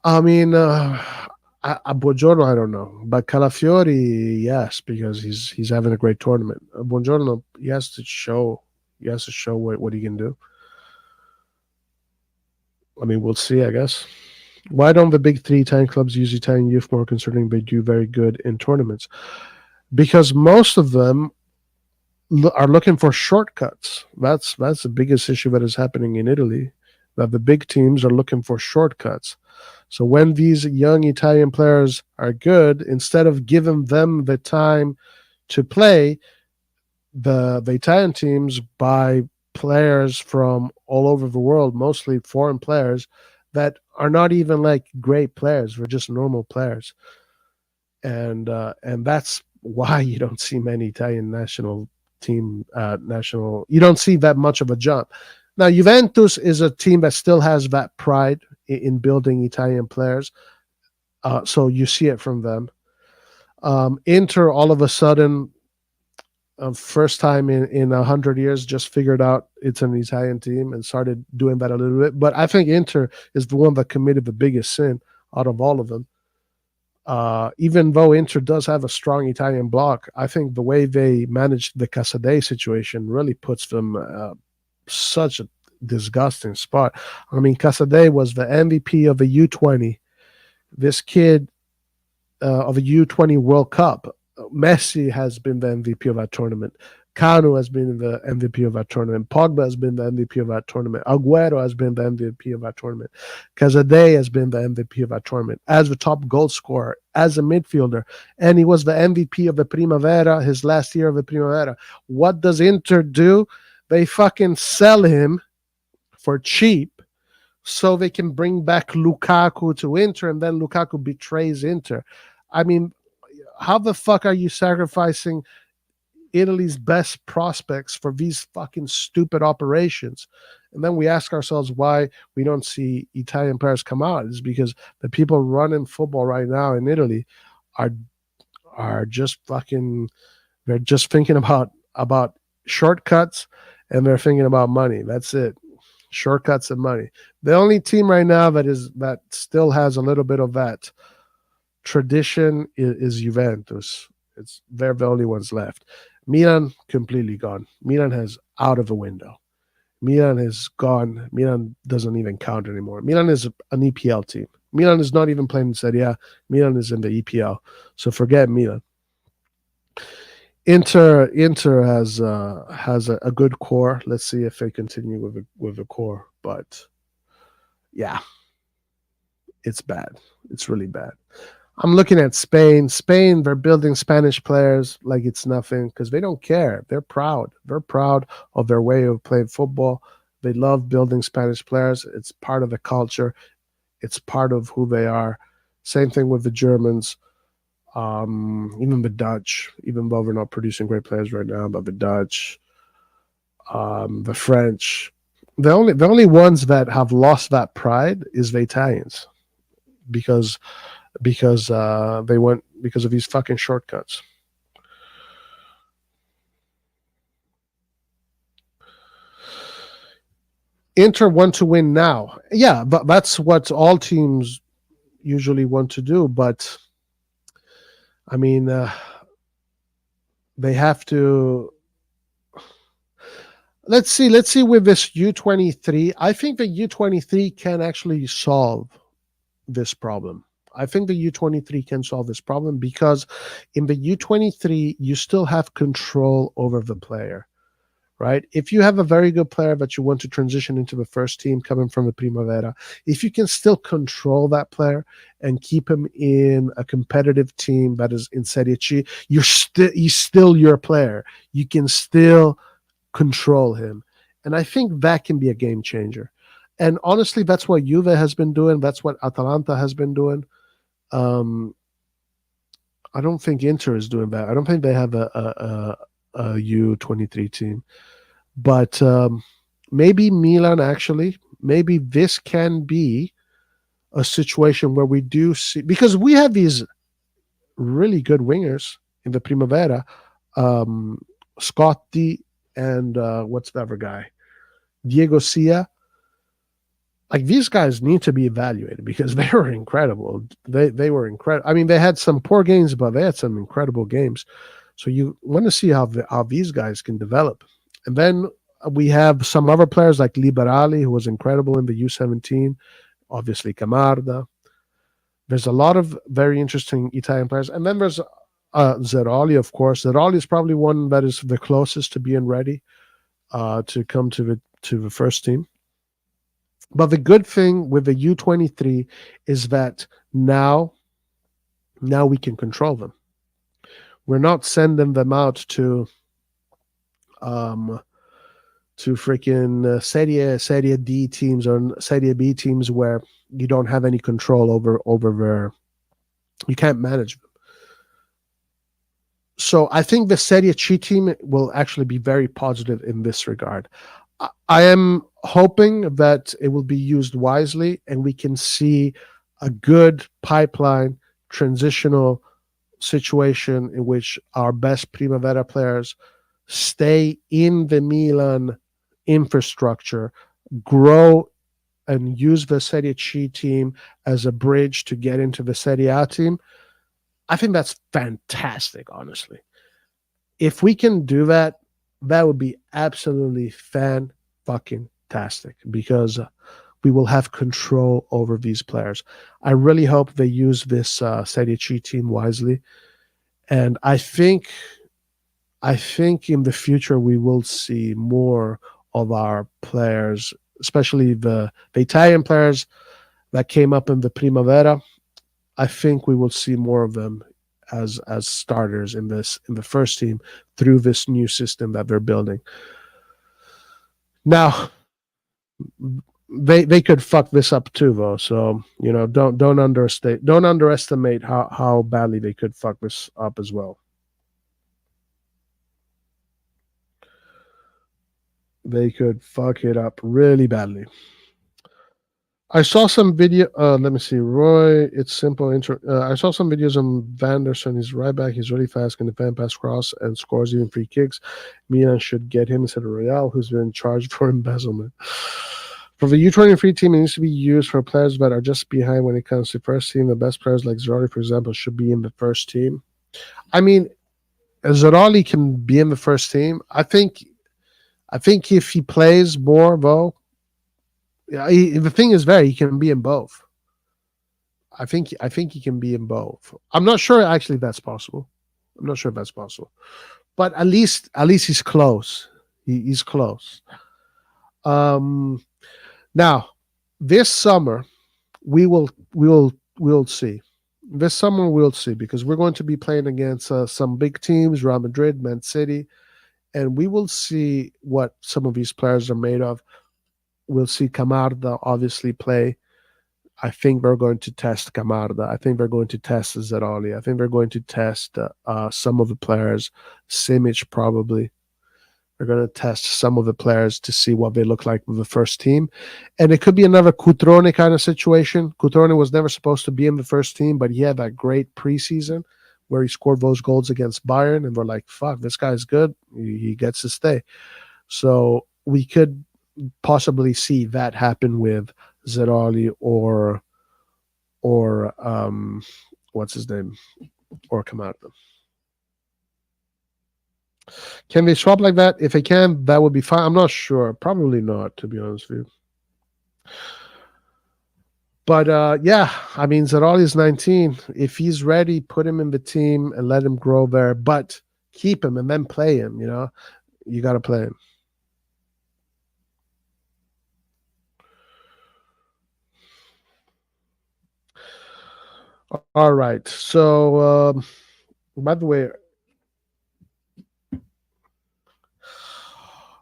I mean, Buongiorno, I don't know. But Calafiori, yes, because he's having a great tournament. Buongiorno, he has to show what he can do. I mean, we'll see, I guess. Why don't the big three Italian clubs use Italian youth more, considering they do very good in tournaments? Because most of them are looking for shortcuts. That's the biggest issue that is happening in Italy, that the big teams are looking for shortcuts. So when these young Italian players are good, instead of giving them the time to play, the Italian teams buy players from all over the world, mostly foreign players, that are not even like great players. They're just normal players. And that's why you don't see many Italian national team you don't see that much of a jump. Now Juventus is a team that still has that pride in building Italian players, so you see it from them. Inter all of a sudden, first time in 100 years, just figured out it's an Italian team and started doing that a little bit. But I think Inter is the one that committed the biggest sin out of all of them. Even though Inter does have a strong Italian bloc, I think the way they managed the Casadei situation really puts them such a disgusting spot. I mean, Casadei was the MVP of a U20. This kid of a U20 World Cup. Messi has been the MVP of that tournament. Kanu has been the MVP of that tournament. Pogba has been the MVP of that tournament. Aguero has been the MVP of that tournament. Casadei has been the MVP of that tournament as the top goal scorer, as a midfielder. And he was the MVP of the Primavera, his last year of the Primavera. What does Inter do? They fucking sell him for cheap so they can bring back Lukaku to Inter, and then Lukaku betrays Inter. I mean, how the fuck are you sacrificing Italy's best prospects for these fucking stupid operations? And then we ask ourselves why we don't see Italian players come out. It's because the people running football right now in Italy are just fucking, they're just thinking about shortcuts, and they're thinking about money. That's it. Shortcuts and money. The only team right now that still has a little bit of that tradition is Juventus. They're the only ones left. Milan completely gone. Milan has out of the window. Milan is gone. Milan doesn't even count anymore. Milan is an EPL team. Milan is not even playing in Serie A. Milan is in the EPL. So forget Milan. Inter has a good core. Let's see if they continue with the core. But yeah, it's bad. It's really bad. I'm looking at Spain. Spain, they're building Spanish players like it's nothing because they don't care. They're proud. They're proud of their way of playing football. They love building Spanish players. It's part of the culture. It's part of who they are. Same thing with the Germans, even the Dutch, even though we're not producing great players right now, but the Dutch, the French. The only ones that have lost that pride is the Italians because they went because of these fucking shortcuts. Inter want to win now. Yeah, but that's what all teams usually want to do. But I mean, they have to. Let's see. Let's see with this U23. I think the U23 can actually solve this problem. I think the U23 can solve this problem because in the U23 you still have control over the player. Right? If you have a very good player that you want to transition into the first team coming from the Primavera, if you can still control that player and keep him in a competitive team that is in Serie C, he's still your player. You can still control him. And I think that can be a game changer. And honestly, that's what Juve has been doing. That's what Atalanta has been doing. I don't think Inter is doing that. I don't think they have a U23 team. But maybe Milan actually, maybe this can be a situation where we do see, because we have these really good wingers in the Primavera, Scotti and what's the other guy? Diego Sia. Like these guys need to be evaluated because they were incredible. They were incredible. I mean, they had some poor games, but they had some incredible games. So you want to see how these guys can develop. And then we have some other players like Liberali, who was incredible in the U17, obviously Camarda. There's a lot of very interesting Italian players. And then there's Zeroli, of course. Zeroli is probably one that is the closest to being ready to come to the first team. But the good thing with the U23 is that now we can control them. We're not sending them out to freaking Serie D teams or Serie B teams where you don't have any control over their, you can't manage them. So I think the Serie C team will actually be very positive in this regard. I am hoping that it will be used wisely and we can see a good pipeline transitional situation in which our best Primavera players stay in the Milan infrastructure, grow and use the Serie C team as a bridge to get into the Serie A team. I think that's fantastic, honestly. If we can do that, that would be absolutely fan-fucking-tastic because we will have control over these players. I really hope they use this Serie C team wisely. And I think in the future we will see more of our players, especially the Italian players that came up in the Primavera. I think we will see more of them as starters in the first team through this new system that they're building. Now, they could fuck this up too, though. So don't underestimate how badly they could fuck this up as well. They could fuck it up really badly. I saw some video. Let me see. Roy, it's simple. I saw some videos on Vanderson. He's right back. He's really fast, can defend, pass, cross, and scores even free kicks. Milan should get him instead of Real, who's been charged for embezzlement. For the U23 team, it needs to be used for players that are just behind when it comes to first team. The best players like Zeroli, for example, should be in the first team. I mean, Zeroli can be in the first team. I think if he plays more, though, the thing is he can be in both. I think he can be in both. I'm not sure actually that's possible. I'm not sure if that's possible. But at least he's close. He's close. Now, this summer we'll see. This summer we'll see, because we're going to be playing against some big teams, Real Madrid, Man City, and we will see what some of these players are made of. We'll see Camarda obviously play. I think we're going to test Camarda. I think we're going to test Zeroli. I think we're going to test some of the players. Simic probably. We're going to test some of the players to see what they look like with the first team. And it could be another Cutrone kind of situation. Cutrone was never supposed to be in the first team, but he had that great preseason where he scored those goals against Bayern. And we're like, fuck, this guy's good. He gets to stay. So we could possibly see that happen with Zeroli or what's his name? Or Camarda. Can they swap like that? If they can, that would be fine. I'm not sure. Probably not, to be honest with you. But yeah, I mean, Zeroli is 19. If he's ready, put him in the team and let him grow there. But keep him and then play him, you know? You got to play him. All right. So, by the way,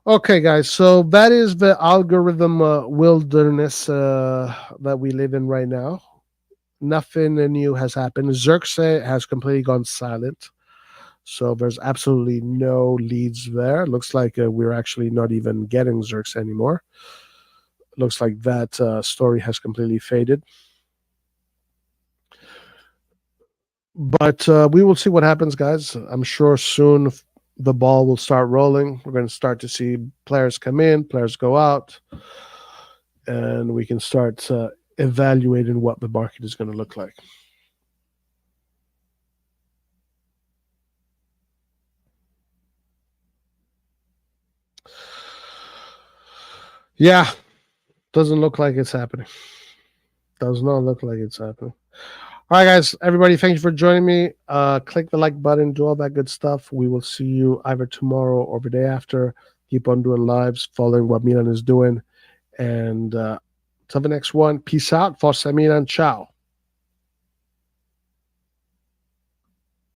okay, guys. So that is the algorithm wilderness that we live in right now. Nothing new has happened. Xerxes has completely gone silent. So there's absolutely no leads there. Looks like we're actually not even getting Xerxes anymore. Looks like that story has completely faded. But we will see what happens, guys. I'm sure soon the ball will start rolling. We're going to start to see players come in, players go out, and we can start evaluating what the market is going to look like. Yeah, doesn't look like it's happening. Does not look like it's happening. All right, guys, everybody, thank you for joining me. Click the like button, do all that good stuff. We will see you either tomorrow or the day after. Keep on doing lives, following what Milan is doing. And till the next one, peace out. Forza Milan. Ciao.